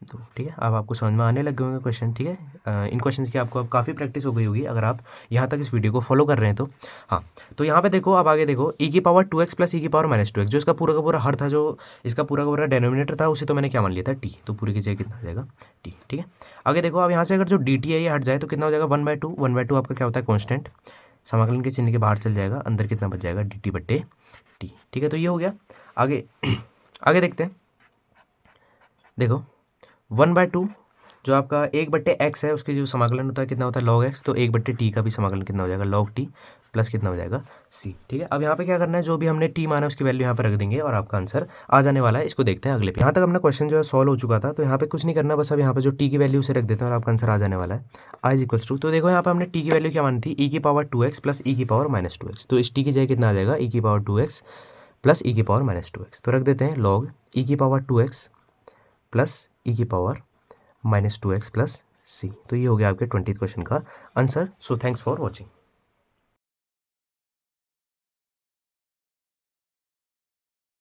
2। ठीक है, अब आपको समझ में आने लग गए होंगे क्वेश्चन। ठीक है, इन क्वेश्चंस की आपको अब काफ़ी प्रैक्टिस हो गई होगी अगर आप यहाँ तक इस वीडियो को फॉलो कर रहे हैं तो। हाँ, तो यहाँ पे देखो अब आगे देखो ई की पावर 2x प्लस ई की पावर -2x, जो इसका पूरा का पूरा हर था, जो इसका पूरा का पूरा डेनोमिनेटर था, उसे तो मैंने क्या मान लिया था टी, तो पूरी की जगह कितना आ जाएगा टी। ठीक है, आगे देखो अब यहाँ से अगर जो डी टी है ये हट जाए तो कितना हो जाएगा 1/2, 1/2 आपका क्या होता है कॉन्स्टेंट, समाकलन के चिन्ह के बाहर चल जाएगा, अंदर कितना बच जाएगा डी टी बट्टे टी। ठीक है, तो ये हो गया। आगे आगे देखते हैं, देखो 1/2 जो आपका 1/x है उसकी जो समाकलन होता है कितना होता है log x, तो 1/t का भी समाकलन कितना हो जाएगा log t प्लस कितना हो जाएगा c। ठीक है, अब यहाँ पे क्या करना है, जो भी हमने t माना उसकी वैल्यू यहाँ पे रख देंगे और आपका आंसर आ जाने वाला है। इसको देखते हैं अगले पे। यहाँ तक अपना क्वेश्चन जो है सॉल्व हो चुका था, तो यहाँ पे कुछ नहीं करना, बस अब यहाँ पे जो t की वैल्यू से रख देते हैं और आपका आंसर आ जाने वाला है i इज इक्वल्स टू। तो देखो यहाँ पे हमने t की वैल्यू क्या मानी थी, e की पावर 2x प्लस e की पावर माइनस 2x, तो इस t की जगह कितना आ जाएगा e की पावर 2x प्लस e की पावर माइनस 2x, तो रख देते हैं log e की पावर 2x प्लस e की पावर -2x प्लस c। तो ये हो गया आपके 20th क्वेश्चन का answer. So thanks for watching.